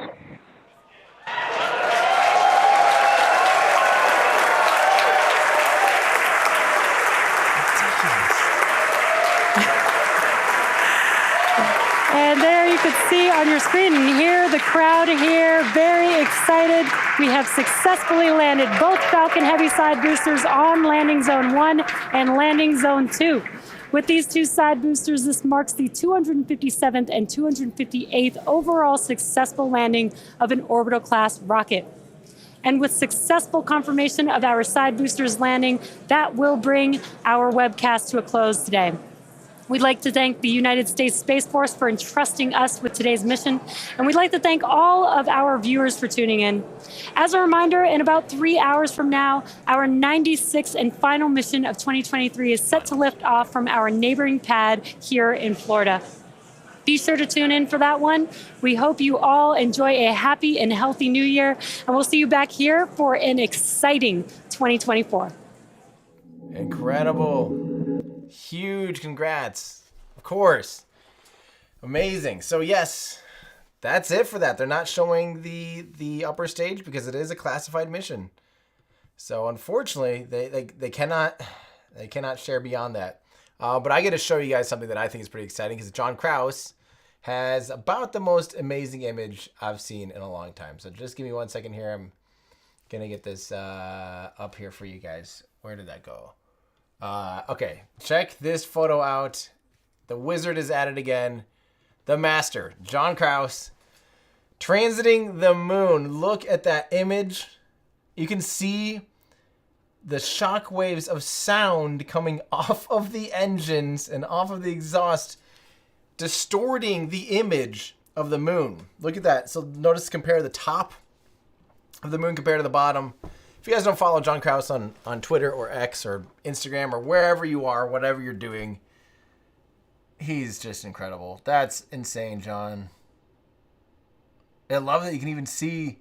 And there you can see on your screen and hear the crowd here, very excited. We have successfully landed both Falcon Heavy side boosters on landing zone 1 and landing zone 2. With these 2 side boosters, this marks the 257th and 258th overall successful landing of an orbital class rocket. And with successful confirmation of our side boosters landing, that will bring our webcast to a close today. We'd like to thank the United States Space Force for entrusting us with today's mission, and we'd like to thank all of our viewers for tuning in. As a reminder, in about 3 hours from now, our 96th and final mission of 2023 is set to lift off from our neighboring pad here in Florida. Be sure to tune in for that one. We hope you all enjoy a happy and healthy new year, and we'll see you back here for an exciting 2024. Incredible. Huge congrats. Of course. Amazing. So yes, that's it for that. They're not showing the upper stage because it is a classified mission. So unfortunately, they cannot share beyond that. But I get to show you guys something that I think is pretty exciting because John Krause has about the most amazing image I've seen in a long time. So just give me 1 second here. I'm gonna get this up here for you guys. Where did that go? Okay, check this photo out. The wizard is at it again. The master, John Krause, transiting the moon. Look at that image. You can see the shock waves of sound coming off of the engines and off of the exhaust, distorting the image of the moon. Look at that. So notice, compare the top of the moon compared to the bottom. If you guys don't follow John Krause on Twitter or X or Instagram or wherever you are, whatever you're doing, he's just incredible. That's insane, John. I love that you can even see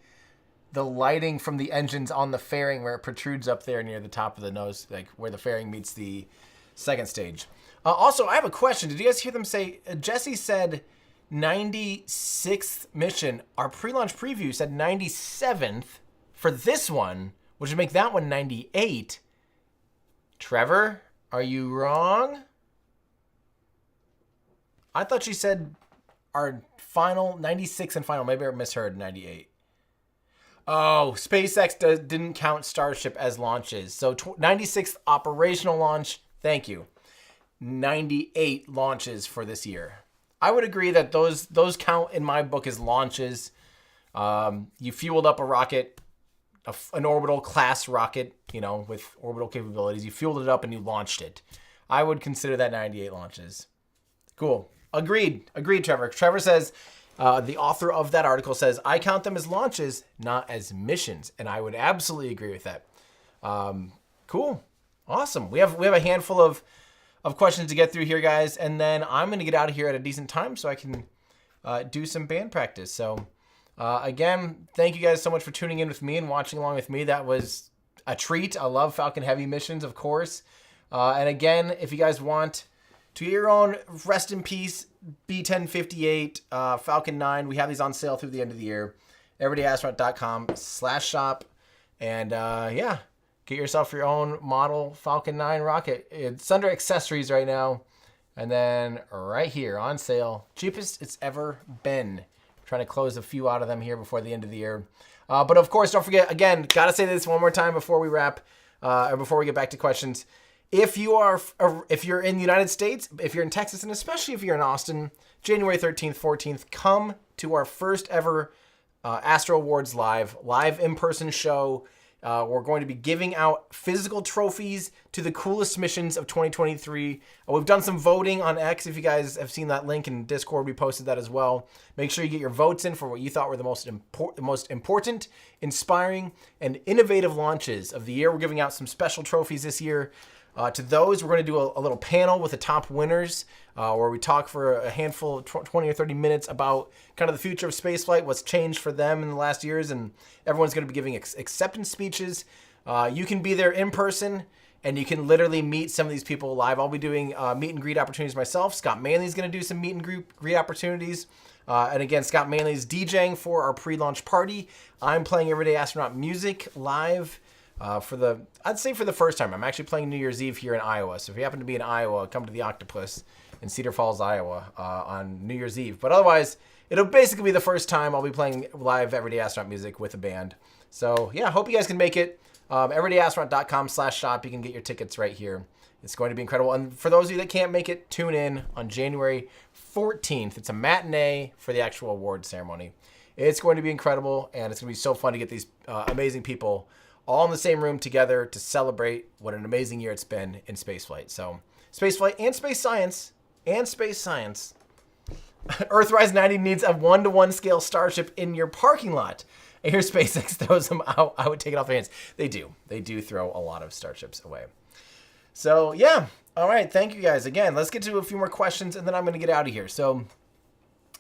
the lighting from the engines on the fairing where it protrudes up there near the top of the nose, like where the fairing meets the second stage. Also, I have a question. Did you guys hear them say, Jesse said 96th mission. Our pre-launch preview said 97th for this one, which would make that one 98. Trevor, are you wrong? I thought she said our final 96 and final. Maybe I misheard 98. Oh, SpaceX didn't count Starship as launches. So 96th operational launch. Thank you. 98 launches for this year. I would agree that those count in my book as launches. You fueled up a rocket, an orbital class rocket, you know, with orbital capabilities. You fueled it up and you launched it. I would consider that 98 launches. Cool. Agreed, Trevor. Trevor says, the author of that article says, I count them as launches, not as missions. And I would absolutely agree with that. Cool. Awesome. We have a handful of questions to get through here, guys. And then I'm going to get out of here at a decent time so I can do some band practice. So, again, thank you guys so much for tuning in with me and watching along with me. That was a treat. I love Falcon Heavy missions, of course. And again, if you guys want to get your own rest in peace B1058 Falcon 9, we have these on sale through the end of the year. everydayastronaut.com/shop. And yeah, get yourself your own model Falcon 9 rocket. It's under accessories right now. And then right here on sale, cheapest it's ever been. Trying to close a few out of them here before the end of the year. But of course, don't forget, again, got to say this one more time before we wrap, or before we get back to questions. If you're in the United States, if you're in Texas, and especially if you're in Austin, January 13th, 14th, come to our first ever Astro Awards live in-person show. We're going to be giving out physical trophies to the coolest missions of 2023. We've done some voting on X. If you guys have seen that link in Discord, we posted that as well. Make sure you get your votes in for what you thought were the most important, inspiring, and innovative launches of the year. We're giving out some special trophies this year. To those, we're going to do a little panel with the top winners where we talk for a handful, 20 or 30 minutes about kind of the future of spaceflight, what's changed for them in the last years, and everyone's going to be giving acceptance speeches. You can be there in person, and you can literally meet some of these people live. I'll be doing meet and greet opportunities myself. Scott Manley's going to do some meet and greet opportunities. And again, Scott Manley's DJing for our pre-launch party. I'm playing Everyday Astronaut music live. I'd say for the first time. I'm actually playing New Year's Eve here in Iowa. So if you happen to be in Iowa, come to the Octopus in Cedar Falls, Iowa on New Year's Eve. But otherwise, it'll basically be the first time I'll be playing live Everyday Astronaut music with a band. So yeah, hope you guys can make it. everydayastronaut.com/shop. You can get your tickets right here. It's going to be incredible. And for those of you that can't make it, tune in on January 14th. It's a matinee for the actual award ceremony. It's going to be incredible, and it's going to be so fun to get these amazing people all in the same room together to celebrate what an amazing year it's been in spaceflight. So, spaceflight and space science, Earthrise 90 needs a 1-to-1 scale Starship in your parking lot. And here SpaceX throws them out. I would take it off their hands. They do. They do throw a lot of Starships away. So, yeah. All right. Thank you, guys. Again, let's get to a few more questions, and then I'm going to get out of here. So,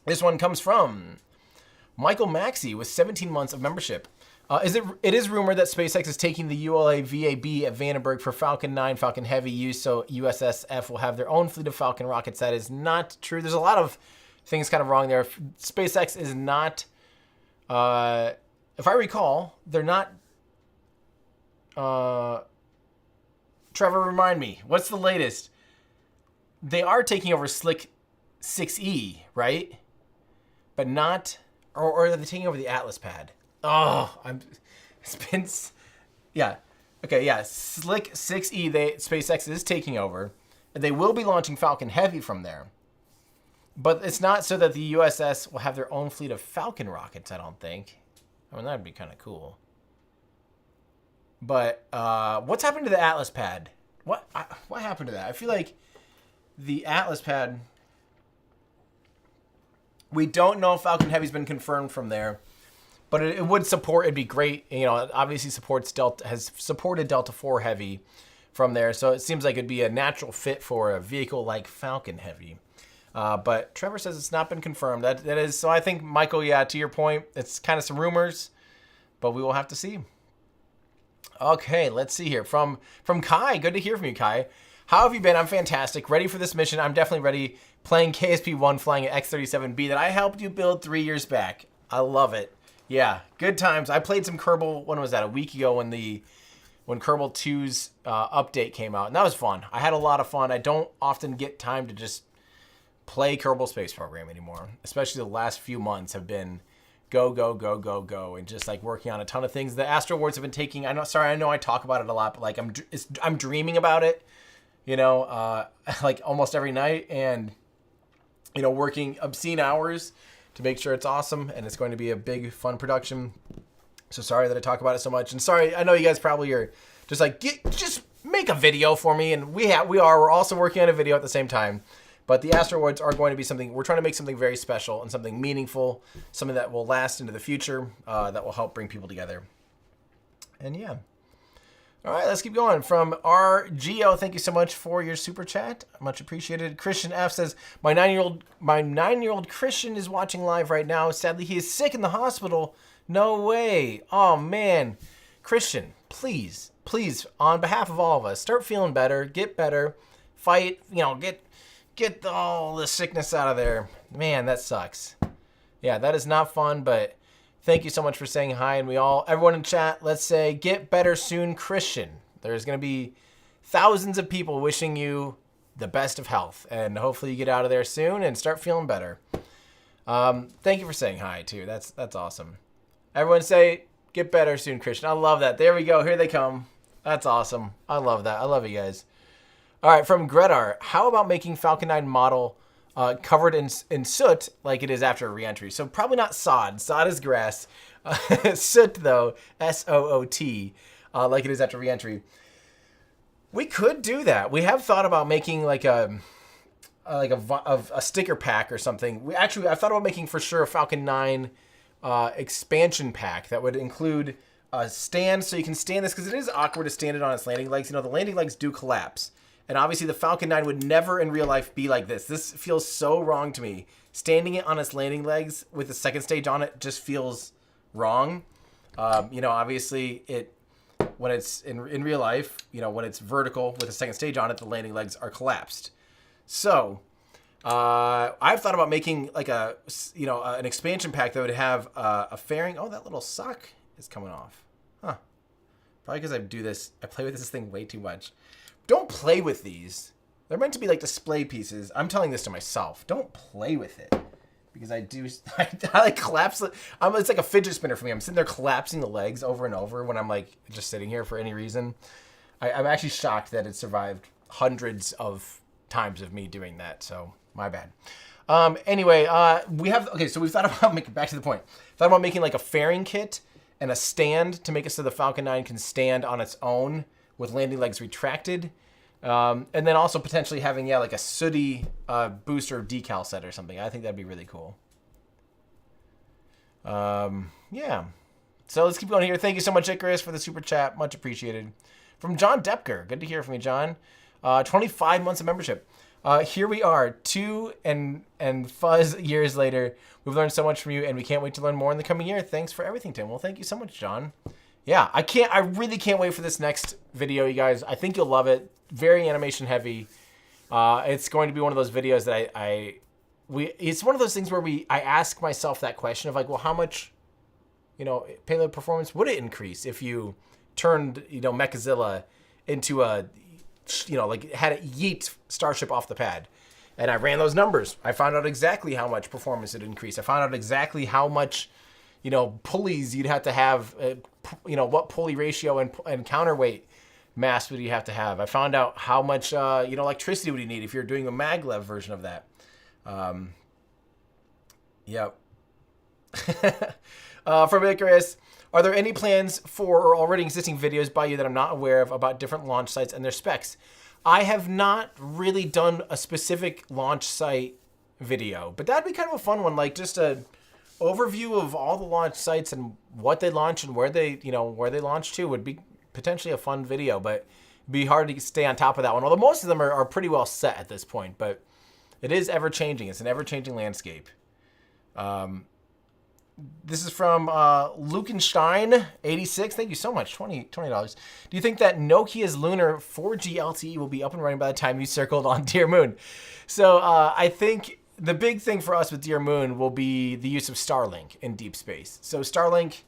this one comes from Michael Maxey with 17 months of membership. It is rumored that SpaceX is taking the ULA VAB at Vandenberg for Falcon 9, Falcon Heavy use, so USSF will have their own fleet of Falcon rockets. That is not true. There's a lot of things kind of wrong there. SpaceX is not, if I recall, they're not, Trevor, remind me, what's the latest? They are taking over Slick 6E, right? But not, or are they taking over the Atlas pad? Oh, yeah. Okay, yeah. Slick 6E, SpaceX is taking over. They will be launching Falcon Heavy from there. But it's not so that the USS will have their own fleet of Falcon rockets, I don't think. I mean, that'd be kind of cool. But what's happened to the Atlas pad? What happened to that? I feel like the Atlas pad, we don't know if Falcon Heavy's been confirmed from there. But it would support, it'd be great. You know, it obviously has supported Delta IV Heavy from there. So it seems like it'd be a natural fit for a vehicle like Falcon Heavy. But Trevor says it's not been confirmed. That is, so I think, Michael, yeah, to your point, it's kind of some rumors. but we will have to see. Okay, let's see here. From Kai, good to hear from you, Kai. How have you been? I'm fantastic. Ready for this mission. I'm definitely ready. Playing KSP-1, flying an X-37B that I helped you build 3 years back. I love it. Yeah, good times. I played some Kerbal, when was that? A week ago when Kerbal 2's update came out, and that was fun. I had a lot of fun. I don't often get time to just play Kerbal Space Program anymore, especially the last few months have been go, go, go, go, go, and just like working on a ton of things. The Astro Awards have been taking, I know I talk about it a lot, but like I'm dreaming about it, you know, like almost every night, and, you know, working obscene hours to make sure it's awesome, and it's going to be a big, fun production. So sorry that I talk about it so much, and sorry, I know you guys probably are just like, just make a video for me, and we're also working on a video at the same time. But the Astro Awards are going to be something, we're trying to make something very special and something meaningful, something that will last into the future, that will help bring people together. And yeah. All right, let's keep going. From RGO, thank you so much for your super chat. Much appreciated. Christian F says, my 9-year-old Christian is watching live right now. Sadly, he is sick in the hospital. No way. Oh, man. Christian, please, on behalf of all of us, start feeling better, get better, fight, you know, get all the sickness out of there. Man, that sucks. Yeah, that is not fun, but thank you so much for saying hi. And everyone in chat, let's say, get better soon, Christian. There's going to be thousands of people wishing you the best of health. And hopefully you get out of there soon and start feeling better. Thank you for saying hi, too. That's awesome. Everyone say, get better soon, Christian. I love that. There we go. Here they come. That's awesome. I love that. I love you guys. All right, from Gredar, how about making Falcon 9 model covered in soot like it is after a reentry? So probably not sod. Sod is grass. Soot, though, S-O-O-T, like it is after reentry. We could do that. We have thought about making like a sticker pack or something. I've thought about making for sure a Falcon 9 expansion pack that would include a stand so you can stand this, because it is awkward to stand it on its landing legs. You know, the landing legs do collapse. And obviously the Falcon 9 would never in real life be like this. This feels so wrong to me. Standing it on its landing legs with the second stage on it just feels wrong. You know, obviously when it's in real life, you know, when it's vertical with a second stage on it, the landing legs are collapsed. So I've thought about making like an expansion pack that would have a fairing. Oh, that little sock is coming off. Huh. Probably because I play with this thing way too much. Don't play with these. They're meant to be like display pieces. I'm telling this to myself. Don't play with it. Because I like collapse. It's like a fidget spinner for me. I'm sitting there collapsing the legs over and over when I'm like just sitting here for any reason. I'm actually shocked that it survived hundreds of times of me doing that. So my bad. Anyway, so we've thought about making, back to the point. Thought about making like a fairing kit and a stand to make it so the Falcon 9 can stand on its own with landing legs retracted. And then also potentially having, like a sooty booster decal set or something. I think that'd be really cool. Yeah. So let's keep going here. Thank you so much, Icarus, for the super chat. Much appreciated. From John Depker. Good to hear from you, John. 25 months of membership. Here we are, 2 and fuzz years later. We've learned so much from you, and we can't wait to learn more in the coming year. Thanks for everything, Tim. Well, thank you so much, John. Yeah, I really can't wait for this next video, you guys. I think you'll love it. Very animation heavy. It's going to be one of those videos that it's one of those things where I ask myself that question of like, well, how much, payload performance would it increase if you turned, Mechazilla into a, like had it yeet Starship off the pad. And I ran those numbers. I found out exactly how much performance it increased. I found out exactly how much, pulleys you'd have to have, what pulley ratio and counterweight mass would you have to have. I found out how much, electricity would you need if you're doing a maglev version of that. Yep. From Icarus, are there any plans for or already existing videos by you that I'm not aware of about different launch sites and their specs? I have not really done a specific launch site video, but that'd be kind of a fun one, like just a overview of all the launch sites and what they launch and where they launch to would be potentially a fun video, but it'd be hard to stay on top of that one. Although most of them are pretty well set at this point, but it is ever changing. It's an ever changing landscape. This is from Lukenstein86. Thank you so much. $20. Do you think that Nokia's lunar 4G LTE will be up and running by the time you circled on Dear Moon? So I think the big thing for us with Dear Moon will be the use of Starlink in deep space. So Starlink,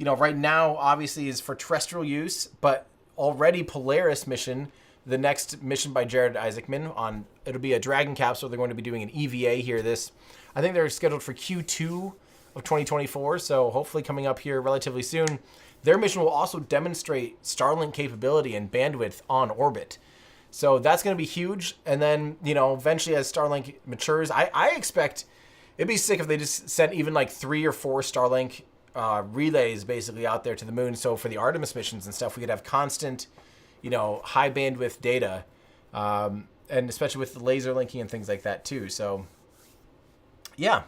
right now obviously is for terrestrial use, but already Polaris mission, the next mission by Jared Isaacman, it'll be a Dragon capsule. They're going to be doing an EVA here. I think they're scheduled for Q2 of 2024, so hopefully coming up here relatively soon. Their mission will also demonstrate Starlink capability and bandwidth on orbit. So that's going to be huge. And then, eventually as Starlink matures, I expect it'd be sick if they just sent even like 3 or 4 Starlink relays basically out there to the moon. So for the Artemis missions and stuff, we could have constant, high bandwidth data, and especially with the laser linking and things like that too. So yeah,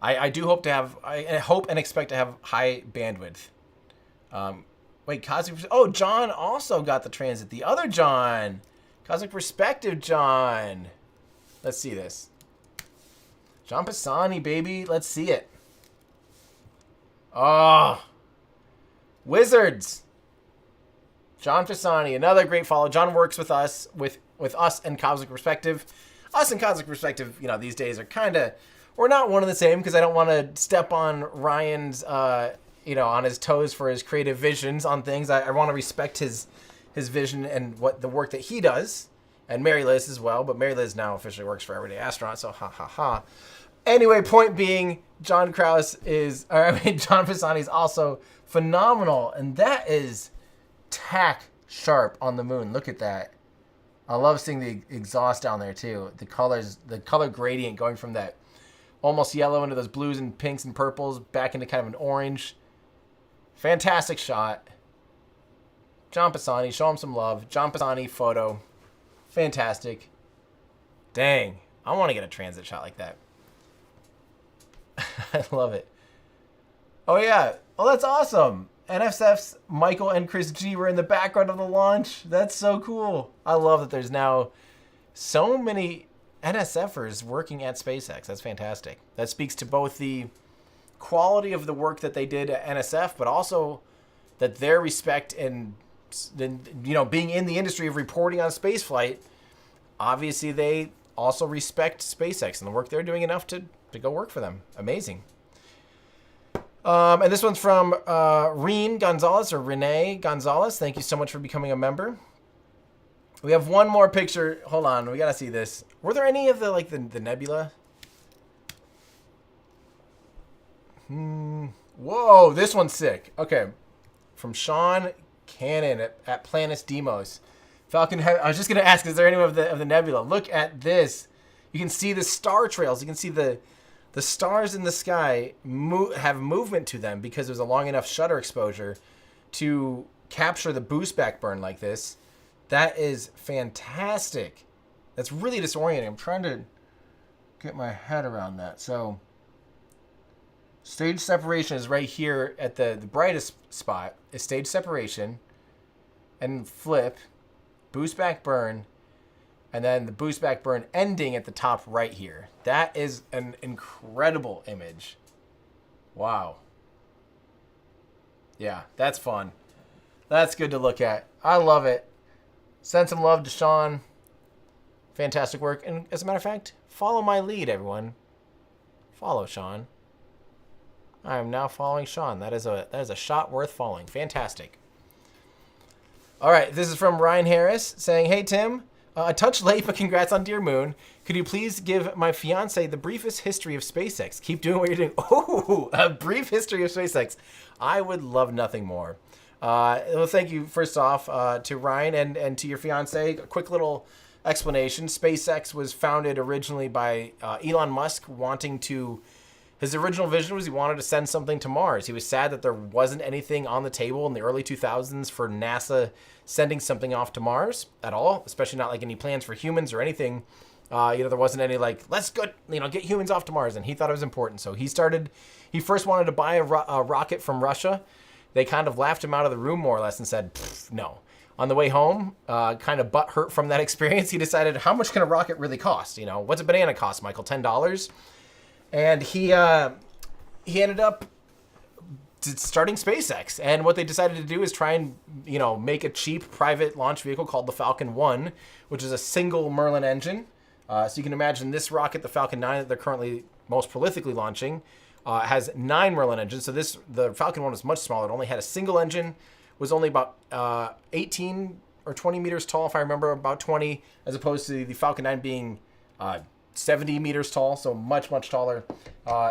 I do hope to have, I hope and expect to have high bandwidth. Wait, Cosmic, oh, John also got the transit. The other John, Cosmic Perspective John. Let's see this. John Pisani, baby. Let's see it. Oh, Wizards. John Pisani, another great follow. John works with us, with us and Cosmic Perspective. Us and Cosmic Perspective, these days are kind of, we're not one and the same because I don't want to step on Ryan's, on his toes for his creative visions on things. I want to respect his vision and what the work that he does, and Mary Liz as well. But Mary Liz now officially works for Everyday Astronaut, so ha ha ha. Anyway, point being, John Pisani is also phenomenal, and that is tack sharp on the moon. Look at that. I love seeing the exhaust down there too. The color gradient going from that almost yellow into those blues and pinks and purples back into kind of an orange. Fantastic shot. John Pisani, show him some love. John Pisani photo. Fantastic. Dang, I want to get a transit shot like that. I love it. Oh yeah. Oh, that's awesome. NSF's Michael and Chris G were in the background of the launch. That's so cool. I love that there's now so many NSFers working at SpaceX. That's fantastic. That speaks to both the quality of the work that they did at NSF, but also that their respect and, being in the industry of reporting on spaceflight, obviously they also respect SpaceX and the work they're doing enough to go work for them. Amazing. And this one's from Renee Gonzalez. Thank you so much for becoming a member. We have one more picture. Hold on, we gotta see this. Were there any of the nebula? Whoa, this one's sick. Okay, from Sean Cannon at Planus Demos. Falcon Heavy. I was just gonna ask, is there any of the nebula? Look at this. You can see the star trails. You can see the stars in the sky have movement to them because there's a long enough shutter exposure to capture the boost back burn like this. That is fantastic. That's really disorienting. I'm trying to get my head around that. So stage separation is right here at the brightest spot is stage separation, and flip, boost back burn, and then the boost back burn ending at the top right here. That is an incredible image. Wow. Yeah, that's fun. That's good to look at. I love it. Send some love to Sean. Fantastic work. And as a matter of fact, follow my lead, everyone. Follow Sean. I am now following Sean. That is a shot worth following. Fantastic. All right, this is from Ryan Harris saying, "Hey Tim, a touch late, but congrats on Dear Moon. Could you please give my fiance the briefest history of SpaceX? Keep doing what you're doing." Oh, a brief history of SpaceX. I would love nothing more. Well, thank you first off to Ryan and to your fiance. A quick little explanation. SpaceX was founded originally by Elon Musk wanting to. His original vision was he wanted to send something to Mars. He was sad that there wasn't anything on the table in the early 2000s for NASA sending something off to Mars at all, especially not like any plans for humans or anything. There wasn't any let's go, get humans off to Mars. And he thought it was important. So he first wanted to buy a rocket from Russia. They kind of laughed him out of the room more or less and said, no. On the way home, kind of butthurt from that experience, he decided, how much can a rocket really cost? What's a banana cost, Michael? $10? And he ended up starting SpaceX. And what they decided to do is try and, make a cheap private launch vehicle called the Falcon 1, which is a single Merlin engine. So you can imagine this rocket, the Falcon 9 that they're currently most prolifically launching, has 9 Merlin engines. So the Falcon 1 was much smaller. It only had a single engine, was only about 18 or 20 meters tall, if I remember, about 20, as opposed to the Falcon 9 being 70 meters tall, so much, much taller.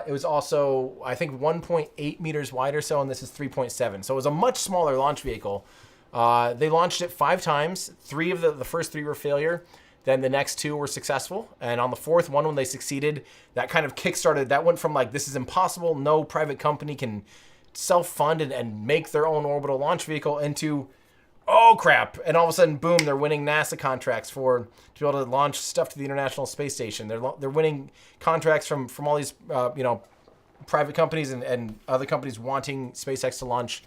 It was also, I think, 1.8 meters wide or so, and this is 3.7. So it was a much smaller launch vehicle. They launched it 5 times. 3 of the first 3 were failure. Then the next 2 were successful. And on the 4th one, when they succeeded, that kind of kickstarted. That went from like, this is impossible, no private company can self-fund and make their own orbital launch vehicle, into, oh crap, and all of a sudden, boom, they're winning NASA contracts to be able to launch stuff to the International Space Station. They're winning contracts from all these private companies and other companies wanting SpaceX to launch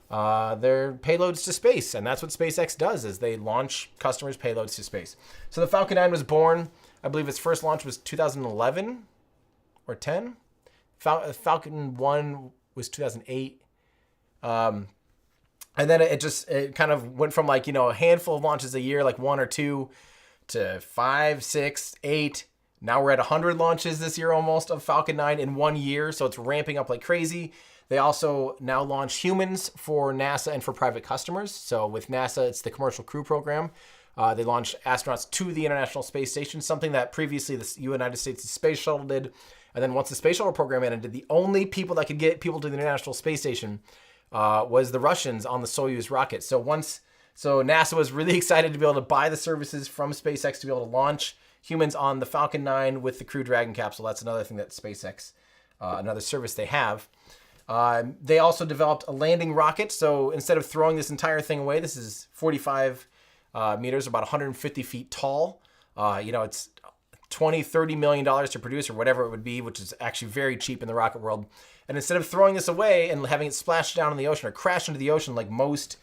their payloads to space. And that's what SpaceX does, is they launch customers' payloads to space. So the Falcon 9 was born, I believe its first launch was 2011 or 10. Falcon 1 was 2008. And then it kind of went from like, a handful of launches a year, like 1 or 2, to 5, 6, 8. Now we're at 100 launches this year almost of Falcon 9 in 1 year. So it's ramping up like crazy. They also now launch humans for NASA and for private customers. So with NASA, it's the Commercial Crew Program. They launch astronauts to the International Space Station, something that previously the United States Space Shuttle did. And then once the Space Shuttle program ended, the only people that could get people to the International Space Station was the Russians on the Soyuz rocket. So NASA was really excited to be able to buy the services from SpaceX to be able to launch humans on the Falcon 9 with the Crew Dragon capsule. That's another thing that SpaceX, another service they have. They also developed a landing rocket. So instead of throwing this entire thing away, this is 45 meters, about 150 feet tall. It's $20-30 million to produce, or whatever it would be, which is actually very cheap in the rocket world. And instead of throwing this away and having it splash down in the ocean or crash into the ocean like most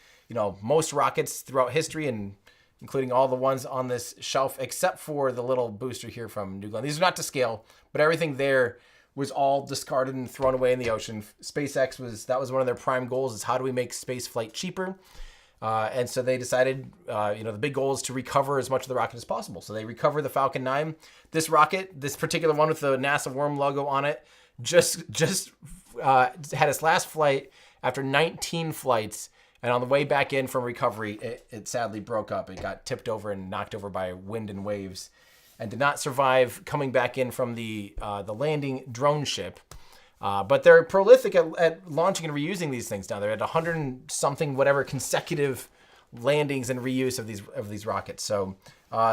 rockets throughout history, and including all the ones on this shelf, except for the little booster here from New Glenn. These are not to scale, but everything there was all discarded and thrown away in the ocean. SpaceX that was one of their prime goals, is how do we make space flight cheaper? And so they decided, the big goal is to recover as much of the rocket as possible. So they recover the Falcon 9. This rocket, this particular one with the NASA worm logo on it, just had its last flight after 19 flights. And on the way back in from recovery, it sadly broke up. It got tipped over and knocked over by wind and waves, and did not survive coming back in from the landing drone ship. But they're prolific at launching and reusing these things now. They're at 100 and something, whatever, consecutive landings and reuse of these rockets. So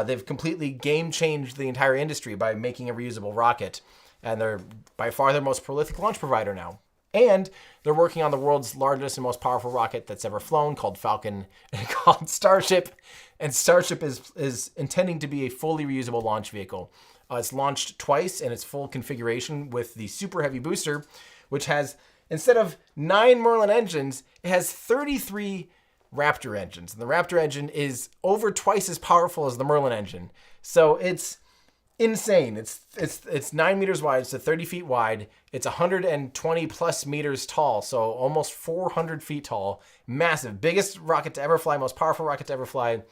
they've completely game changed the entire industry by making a reusable rocket. And they're by far their most prolific launch provider now. And they're working on the world's largest and most powerful rocket that's ever flown, called Starship. And Starship is intending to be a fully reusable launch vehicle. It's launched twice in its full configuration with the Super Heavy booster, which has, instead of 9 Merlin engines, it has 33 Raptor engines. And the Raptor engine is over twice as powerful as the Merlin engine. So it's insane. It's 9 meters wide, so 30 feet wide. It's 120 plus meters tall, so almost 400 feet tall. Massive. Biggest rocket to ever fly, most powerful rocket to ever fly.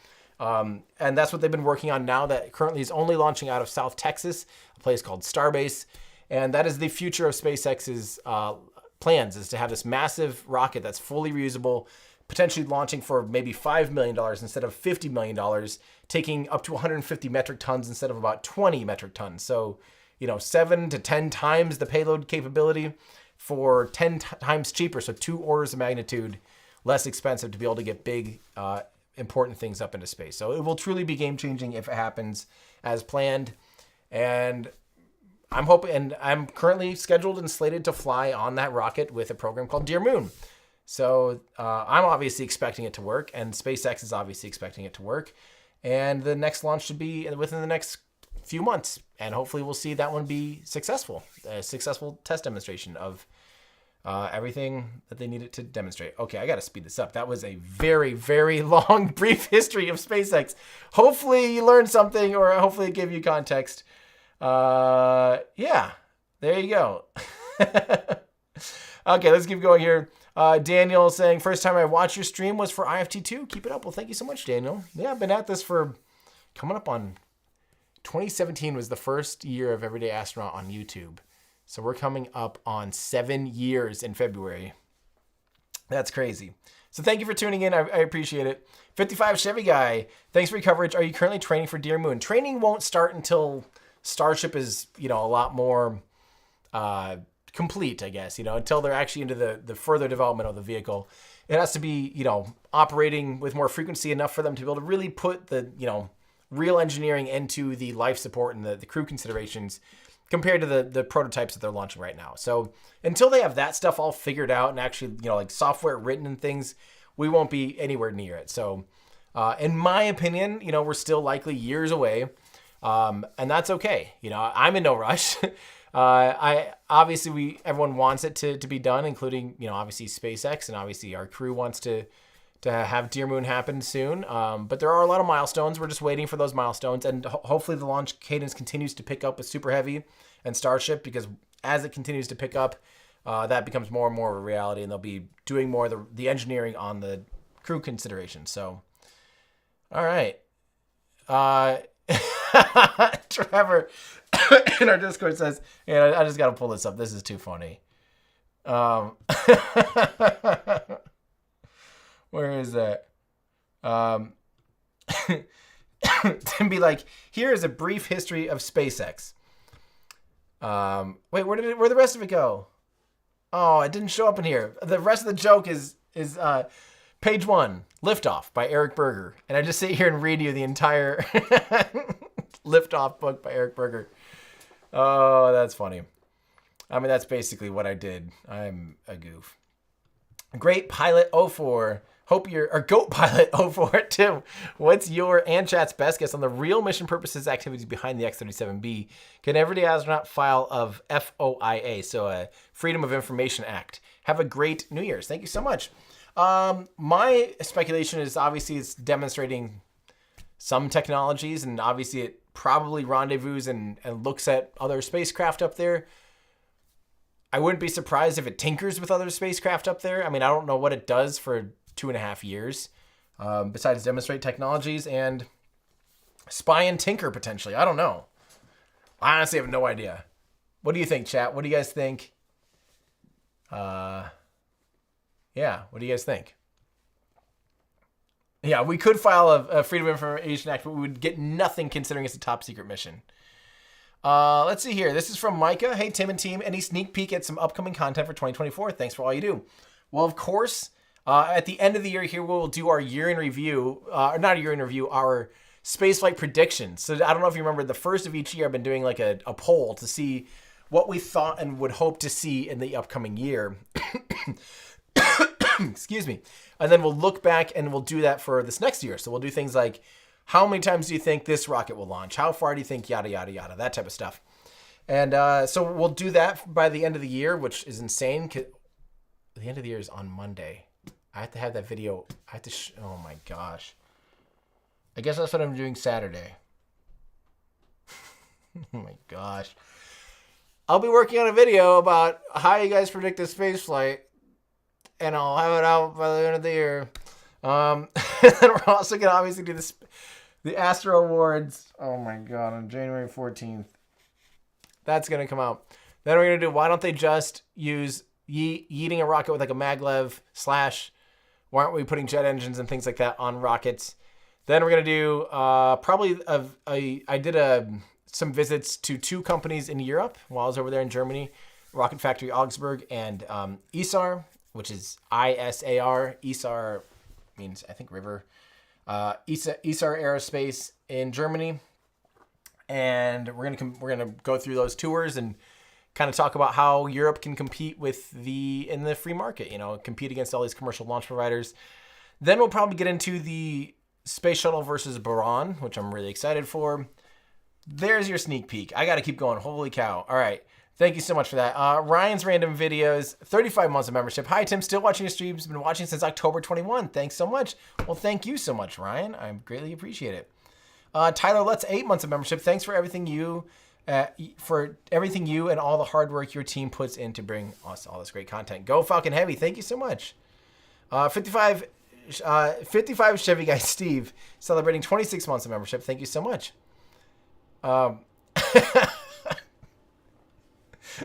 And that's what they've been working on now, that currently is only launching out of South Texas, a place called Starbase. And that is the future of SpaceX's plans, is to have this massive rocket that's fully reusable, potentially launching for maybe $5 million instead of $50 million, taking up to 150 metric tons instead of about 20 metric tons. So, 7 to 10 times the payload capability for 10 times cheaper. So 2 orders of magnitude less expensive to be able to get big, important things up into space. So it will truly be game changing if it happens as planned. And I'm currently scheduled and slated to fly on that rocket with a program called Dear Moon. So I'm obviously expecting it to work, and SpaceX is obviously expecting it to work. And the next launch should be within the next few months. And hopefully we'll see that one be successful. A successful test demonstration of everything that they needed to demonstrate. Okay, I got to speed this up. That was a very, very long, brief history of SpaceX. Hopefully you learned something, or hopefully it gave you context. Yeah, there you go. Okay, let's keep going here. Daniel saying, first time I watched your stream was for IFT2. Keep it up. Well, thank you so much, Daniel. Yeah, I've been at this for coming up on 2017 was the first year of Everyday Astronaut on YouTube. So we're coming up on 7 years in February. That's crazy. So thank you for tuning in. I appreciate it. 55 Chevy Guy, thanks for your coverage. Are you currently training for Dear Moon? Training won't start until Starship is, a lot more complete, I guess, until they're actually into the further development of the vehicle. It has to be, operating with more frequency enough for them to be able to really put the, real engineering into the life support and the crew considerations compared to the prototypes that they're launching right now. So until they have that stuff all figured out and actually, like software written and things, we won't be anywhere near it. So in my opinion, we're still likely years away. And that's okay. I'm in no rush. Everyone wants it to be done, including, obviously SpaceX, and obviously our crew wants to have Dear Moon happen soon. But there are a lot of milestones. We're just waiting for those milestones, and hopefully the launch cadence continues to pick up with Super Heavy and Starship, because as it continues to pick up, that becomes more and more of a reality, and they'll be doing more of the engineering on the crew considerations. So, all right. Trevor in our Discord says, I just got to pull this up. This is too funny. Where is that? To be like, here is a brief history of SpaceX. Wait, where'd the rest of it go? Oh, it didn't show up in here. The rest of the joke is page 1, Liftoff by Eric Berger. And I just sit here and read you the entire Liftoff book by Eric Berger. Oh, that's funny. I mean, that's basically what I did. I'm a goof. Great Pilot 04. Goat Pilot 04 too. What's your and chat's best guess on the real mission purposes activities behind the X-37B? Can Everyday Astronaut file of FOIA, so a Freedom of Information Act? Have a great New Year's. Thank you so much. My speculation is obviously it's demonstrating some technologies, and obviously it probably rendezvous and looks at other spacecraft up there. I wouldn't be surprised if it tinkers with other spacecraft up there. I mean, I don't know what it does for 2.5 years, besides demonstrate technologies and spy and tinker potentially. I don't know. I honestly have no idea. What do you think, chat? What do you guys think? Yeah, what do you guys think? Yeah, we could file a Freedom of Information Act, but we would get nothing considering it's a top secret mission. Let's see here. This is from Micah. Hey, Tim and team. Any sneak peek at some upcoming content for 2024? Thanks for all you do. Well, of course, at the end of the year here, we'll do our year in review. Not a year in review, our spaceflight predictions. So I don't know if you remember, the first of each year I've been doing like a poll to see what we thought and would hope to see in the upcoming year. Excuse me. And then we'll look back and we'll do that for this next year. So we'll do things like, how many times do you think this rocket will launch? How far do you think yada, yada, yada, that type of stuff. And so we'll do that by the end of the year, which is insane. The end of the year is on Monday. I have to have that video. Oh my gosh. I guess that's what I'm doing Saturday. Oh my gosh. I'll be working on a video about how you guys predict the space flight, and I'll have it out by the end of the year. And then we're also going to obviously do the Astro Awards. Oh my God, on January 14th. That's going to come out. Then we're going to do, why don't they just use yeeting a rocket with like a maglev / why aren't we putting jet engines and things like that on rockets? Then we're going to do probably I did some visits to 2 companies in Europe while I was over there in Germany, Rocket Factory Augsburg and ISAR, which is ISAR. ISAR means, I think, river. ISAR Aerospace in Germany. And we're gonna go through those tours and kind of talk about how Europe can compete in the free market, compete against all these commercial launch providers. Then we'll probably get into the Space Shuttle versus Buran, which I'm really excited for. There's your sneak peek. I got to keep going. Holy cow. All right. Thank you so much for that. Ryan's Random Videos, 35 months of membership. Hi, Tim. Still watching your streams. Been watching since October 21. Thanks so much. Well, thank you so much, Ryan. I greatly appreciate it. Tyler Lutz, 8 months of membership. Thanks for everything you for everything you and all the hard work your team puts in to bring us all this great content. Go Falcon Heavy. Thank you so much. 55 Chevy guy Steve celebrating 26 months of membership. Thank you so much.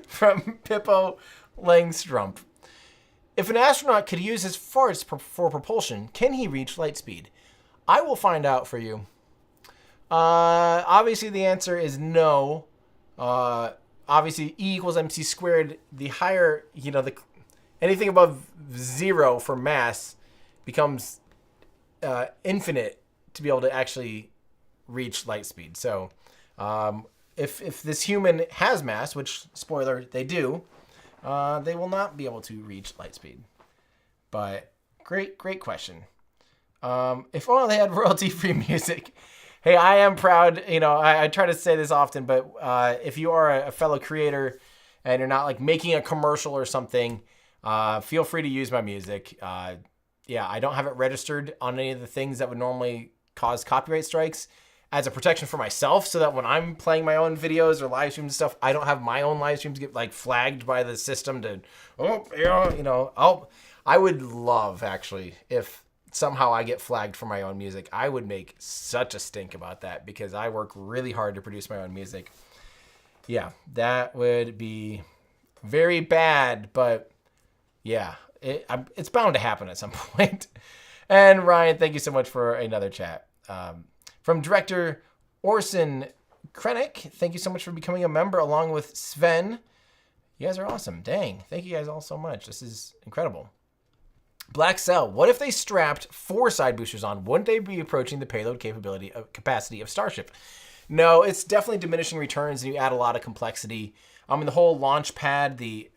From Pippo Langstrump. If an astronaut could use his farts for propulsion, can he reach light speed? I will find out for you. Obviously, the answer is no. Obviously, E equals mc squared. The higher, anything above 0 for mass becomes infinite to be able to actually reach light speed. So, if this human has mass, which, spoiler, they do, they will not be able to reach light speed. But great question. If only they had royalty-free music. Hey, I am proud. I try to say this often, but if you are a fellow creator and you're not like making a commercial or something, feel free to use my music. Yeah, I don't have it registered on any of the things that would normally cause copyright strikes as a protection for myself, so that when I'm playing my own videos or live streams and stuff, I don't have my own live streams get like flagged by the system to, I would love actually if somehow I get flagged for my own music. I would make such a stink about that because I work really hard to produce my own music. Yeah, that would be very bad, but yeah, it's bound to happen at some point. And Ryan, thank you so much for another chat. From director Orson Krennic, thank you so much for becoming a member along with Sven. You guys are awesome. Dang, thank you guys all so much. This is incredible. Black Cell, what if they strapped 4 side boosters on? Wouldn't they be approaching the payload capacity of Starship? No, it's definitely diminishing returns, and you add a lot of complexity. The whole launch pad, the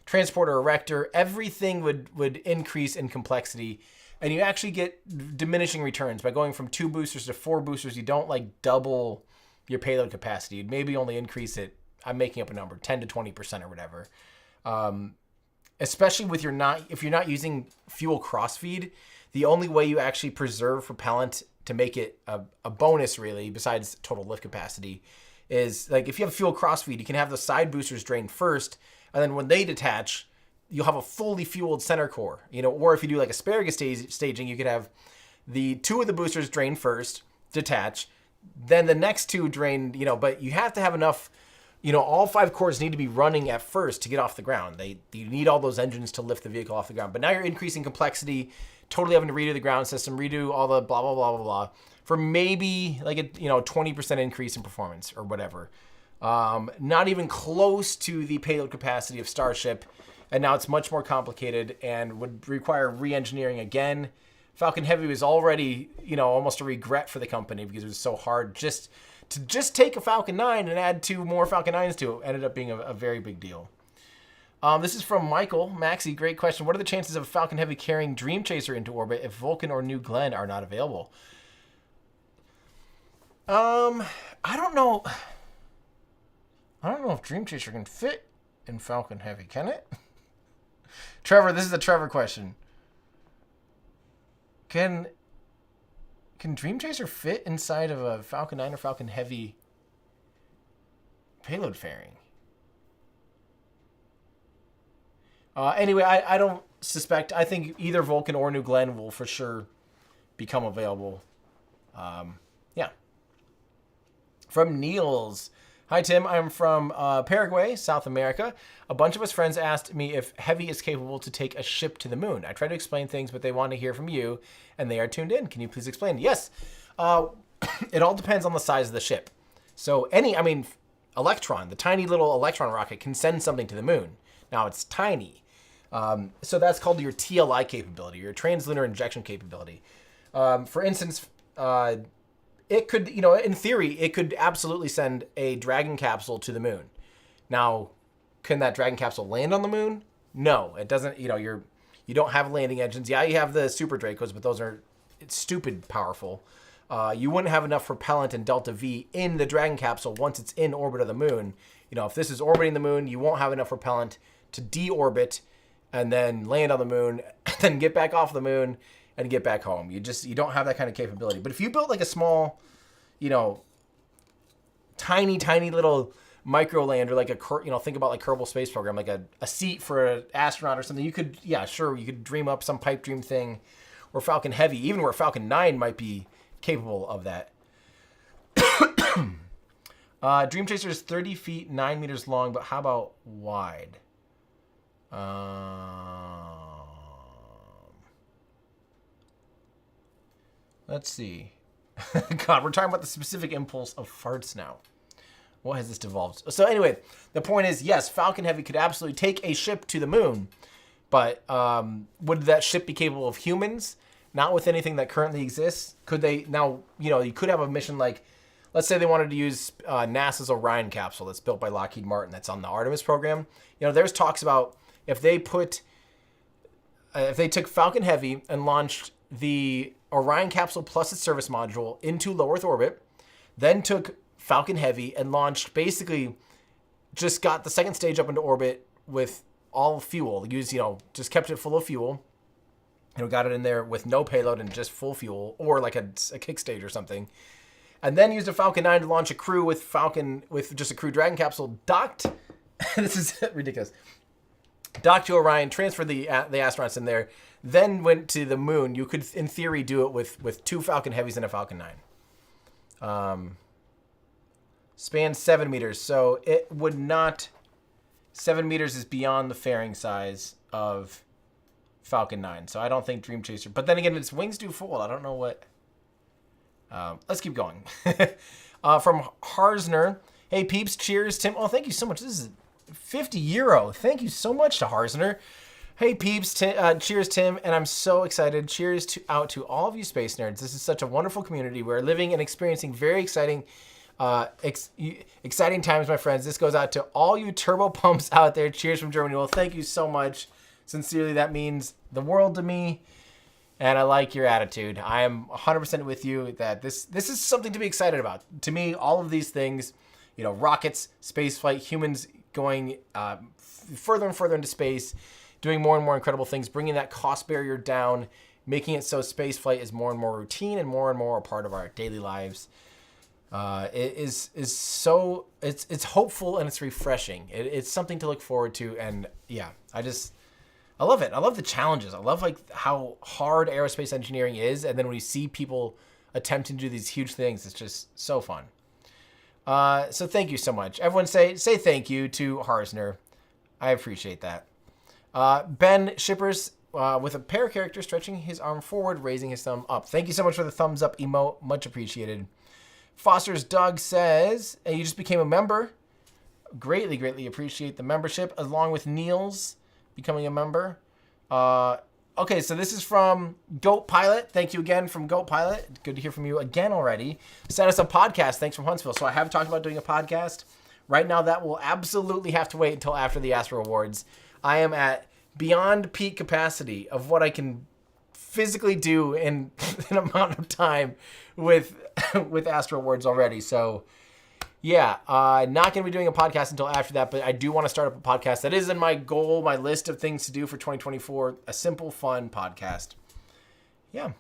transporter erector, everything would increase in complexity, and you actually get diminishing returns by going from 2 boosters to 4 boosters. You don't like double your payload capacity. You'd maybe only increase it. I'm making up a number, 10 to 20% or whatever. Especially if you're not using fuel crossfeed, the only way you actually preserve propellant to make it a bonus, really, besides total lift capacity, is like if you have fuel crossfeed, you can have the side boosters drain first, and then when they detach, you'll have a fully fueled center core. Or if you do like asparagus staging, you could have the 2 of the boosters drain first, detach, then the next 2 drain. But you have to have enough. All 5 cores need to be running at first to get off the ground. You need all those engines to lift the vehicle off the ground. But now you're increasing complexity, totally having to redo the ground system, redo all the blah, blah, blah, blah, blah, for maybe like a 20% increase in performance or whatever. Not even close to the payload capacity of Starship. And now it's much more complicated and would require re-engineering again. Falcon Heavy was already, almost a regret for the company because it was so hard to take a Falcon 9 and add 2 more Falcon 9s to it. Ended up being a very big deal. This is from Michael Maxey. Great question. What are the chances of Falcon Heavy carrying Dream Chaser into orbit if Vulcan or New Glenn are not available? I don't know. I don't know if Dream Chaser can fit in Falcon Heavy. Can it? Trevor, this is a Trevor question. Can Dream Chaser fit inside of a Falcon 9 or Falcon Heavy payload fairing? Anyway, I don't suspect. I think either Vulcan or New Glenn will for sure become available. Yeah. From Niels. Hi, Tim. I'm from Paraguay, South America. A bunch of us friends asked me if Heavy is capable to take a ship to the moon. I tried to explain things, but they want to hear from you, and they are tuned in. Can you please explain? Yes. It all depends on the size of the ship. So Electron, the tiny little Electron rocket, can send something to the moon. Now, it's tiny. So that's called your TLI capability, your translunar injection capability. For instance, it could, in theory, it could absolutely send a Dragon capsule to the moon. Now, can that Dragon capsule land on the moon? No, it doesn't. You don't have landing engines. Yeah, you have the Super Dracos, but those are stupid powerful. You wouldn't have enough propellant and Delta V in the Dragon capsule once it's in orbit of the moon. If this is orbiting the moon, you won't have enough propellant to deorbit and then land on the moon, then get back off the moon and get back home. You don't have that kind of capability. But if you built like a small, tiny, tiny little micro lander, like think about like Kerbal Space Program, like a seat for an astronaut or something. You could, you could dream up some pipe dream thing, or Falcon Heavy, even where Falcon 9 might be capable of that. Dream Chaser is 30 feet, 9 meters long, but how about wide? Let's see. God, we're talking about the specific impulse of farts now. What has this devolved? So anyway, the point is, yes, Falcon Heavy could absolutely take a ship to the moon, but would that ship be capable of humans? Not with anything that currently exists. Could they now? You could have a mission like, let's say they wanted to use NASA's Orion capsule that's built by Lockheed Martin that's on the Artemis program. There's talks about if they took Falcon Heavy and launched the Orion capsule plus its service module into low Earth orbit, then took Falcon Heavy and launched, basically just got the second stage up into orbit with all fuel, just kept it full of fuel, got it in there with no payload and just full fuel, or like a kick stage or something, and then used a Falcon 9 to launch a crew with just a Crew Dragon capsule docked. This is ridiculous. Docked to Orion, transferred the astronauts in there, then went to the moon. You could, in theory, do it with 2 Falcon Heavies and a Falcon 9. Spans 7 meters, so it would not. 7 meters is beyond the fairing size of Falcon 9, so I don't think Dream Chaser. But then again, its wings do fold. I don't know what. Let's keep going. From Harsner, hey peeps, cheers, Tim. Oh, thank you so much. This is €50. Thank you so much to Harsner. Hey peeps, cheers Tim, and I'm so excited. Cheers out to all of you space nerds. This is such a wonderful community. We're living and experiencing very exciting times, my friends. This goes out to all you turbo pumps out there. Cheers from Germany. Well, thank you so much. Sincerely, that means the world to me, and I like your attitude. I am 100% with you that this is something to be excited about. To me, all of these things, rockets, spaceflight, humans going further and further into space, doing more and more incredible things, bringing that cost barrier down, making it so spaceflight is more and more routine and more a part of our daily lives. It is so it's hopeful and it's refreshing. It's something to look forward to, and I love it. I love the challenges. I love how hard aerospace engineering is, and then when you see people attempting to do these huge things, it's just so fun. So thank you so much. Everyone say thank you to Harsner. I appreciate that. Ben Shippers with a pair character stretching his arm forward, raising his thumb up. Thank you so much for the thumbs up emote. Much appreciated. Foster's Doug says, hey, you just became a member. Greatly appreciate the membership, along with Niels becoming a member. Okay, so this is from Goat Pilot. Thank you again from Goat Pilot. Good to hear from you again already. Sent us a podcast. Thanks from Huntsville. So I have talked about doing a podcast. Right now, that will absolutely have to wait until after the Astro Awards. I am at beyond peak capacity of what I can physically do in an amount of time with Astro Awards already. So yeah, not going to be doing a podcast until after that, but I do want to start up a podcast. That is in my goal, my list of things to do for 2024, a simple, fun podcast. Yeah.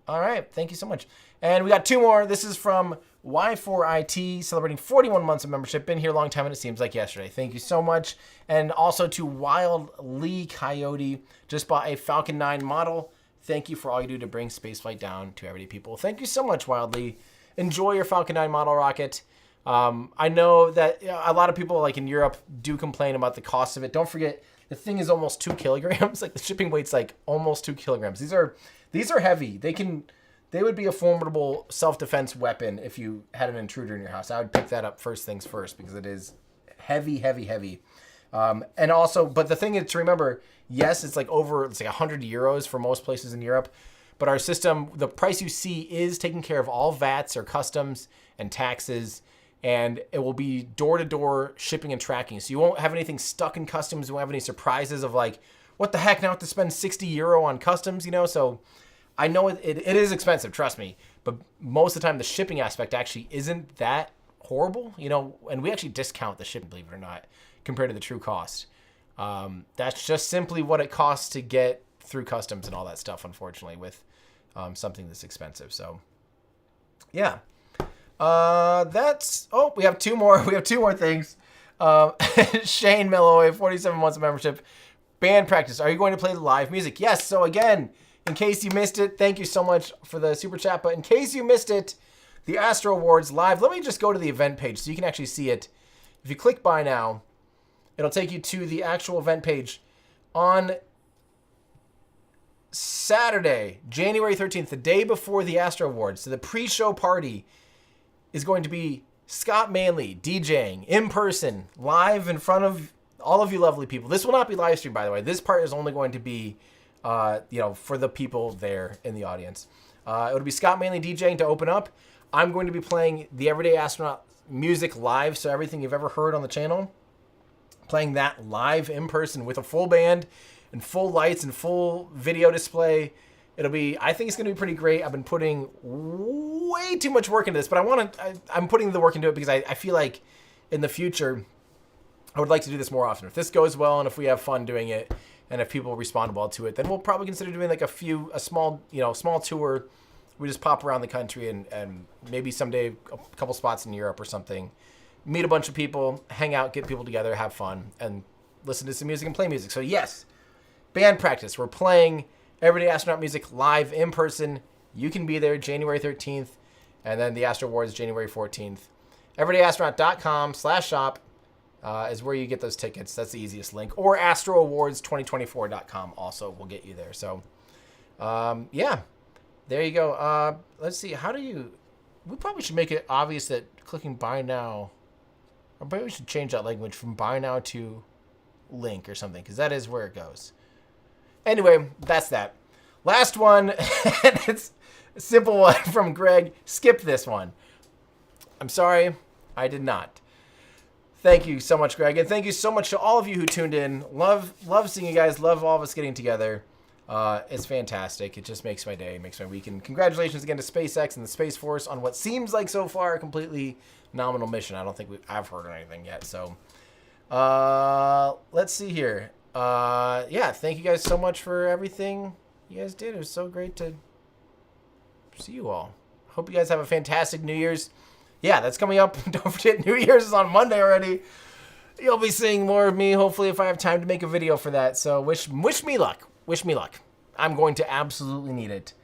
All right. Thank you so much. And we got 2 more. This is from Y4IT, celebrating 41 months of membership. Been here a long time, and it seems like yesterday. Thank you so much. And also to Wild Lee Coyote, just bought a Falcon 9 model. Thank you for all you do to bring spaceflight down to everyday people. Thank you so much, Wild Lee. Enjoy your Falcon 9 model rocket. I know that a lot of people in Europe do complain about the cost of it. Don't forget, the thing is almost 2 kilograms. The shipping weight's almost 2 kilograms. These are heavy. They would be a formidable self-defense weapon if you had an intruder in your house. I would pick that up first things first because it is heavy. And also, but the thing is to remember, yes, it's over 100 euros for most places in Europe, but our system, the price you see is taking care of all VATs or customs and taxes, and it will be door-to-door shipping and tracking. So you won't have anything stuck in customs. You won't have any surprises of what the heck, now I have to spend 60 euro on customs, So I know it is expensive, trust me, but most of the time the shipping aspect actually isn't that horrible, and we actually discount the shipping, believe it or not, compared to the true cost. That's just simply what it costs to get through customs and all that stuff, unfortunately, with something this expensive. So, yeah. We have two more. We have two more things. Shane Melloy, 47 months of membership. Band practice. Are you going to play live music? Yes. So again, in case you missed it, thank you so much for the super chat. But in case you missed it, the Astro Awards live. Let me just go to the event page so you can actually see it. If you click buy now, it'll take you to the actual event page. On Saturday, January 13th, the day before the Astro Awards, so the pre-show party is going to be Scott Manley DJing in person, live in front of all of you lovely people. This will not be live streamed, by the way. This part is only going to be, for the people there in the audience. It'll be Scott Manley DJing to open up. I'm going to be playing the Everyday Astronaut music live, so everything you've ever heard on the channel, playing that live in person with a full band and full lights and full video display. I think it's going to be pretty great. I've been putting way too much work into this, but I'm putting the work into it because I feel like in the future, I would like to do this more often. If this goes well and if we have fun doing it and if people respond well to it, then we'll probably consider doing like a small tour. We just pop around the country and maybe someday a couple spots in Europe or something, meet a bunch of people, hang out, get people together, have fun, and listen to some music and play music. So yes, band practice. We're playing Everyday Astronaut music live in person. You can be there January 13th, and then the Astro Awards January 14th. everydayastronaut.com/shop is where you get those tickets. That's the easiest link. Or astroawards2024.com also will get you there. So, yeah, there you go. Let's see. We probably should make it obvious that clicking buy now, or maybe we should change that language from buy now to link or something, because that is where it goes. Anyway, that's that. Last one, and it's a simple one from Greg. Skip this one. I'm sorry, I did not. Thank you so much, Greg, and thank you so much to all of you who tuned in. Love seeing you guys. Love all of us getting together. It's fantastic. It just makes my day, makes my week. And congratulations again to SpaceX and the Space Force on what seems like so far a completely nominal mission. I don't think I've heard of anything yet. So let's see here. Yeah, thank you guys so much for everything you guys did. It was so great to see you all. Hope you guys have a fantastic New Year's. Yeah, that's coming up. Don't forget, New Year's is on Monday already. You'll be seeing more of me, hopefully, if I have time to make a video for that. So wish me luck. Wish me luck. I'm going to absolutely need it.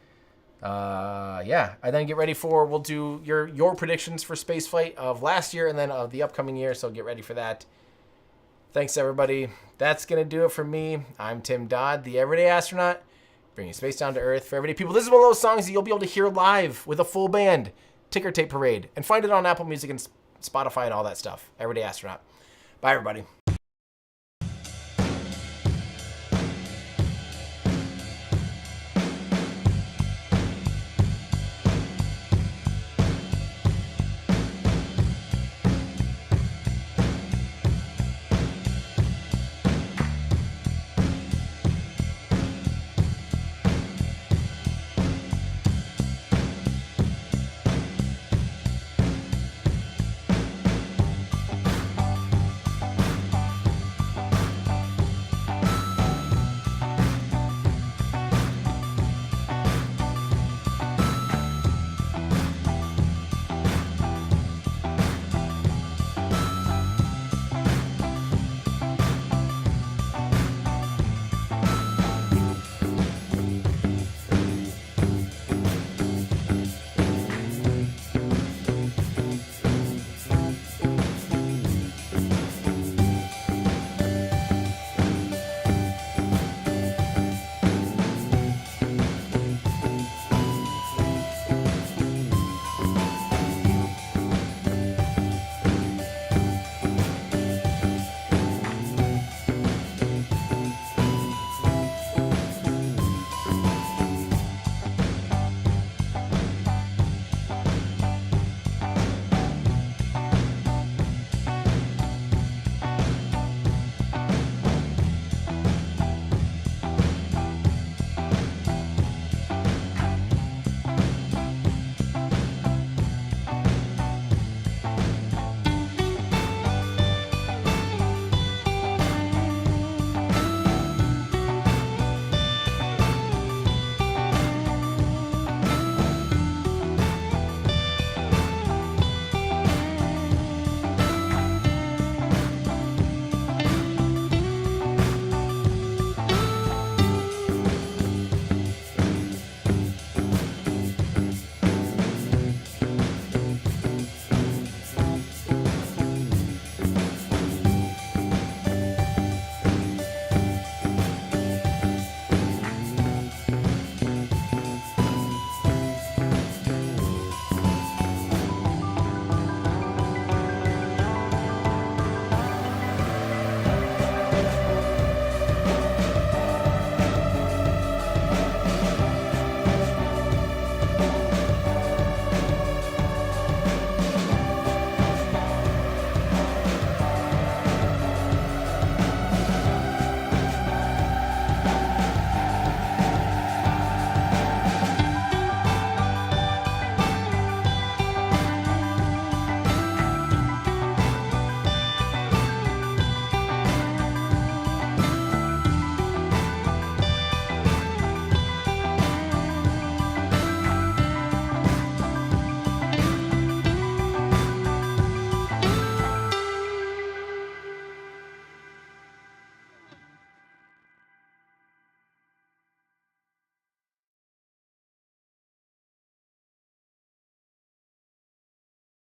Yeah, and then get ready we'll do your predictions for spaceflight of last year and then of the upcoming year. So get ready for that. Thanks, everybody. That's going to do it for me. I'm Tim Dodd, the Everyday Astronaut, bringing space down to Earth for everyday people. This is one of those songs that you'll be able to hear live with a full band, Ticker Tape Parade, and find it on Apple Music and Spotify and all that stuff. Everyday Astronaut. Bye, everybody.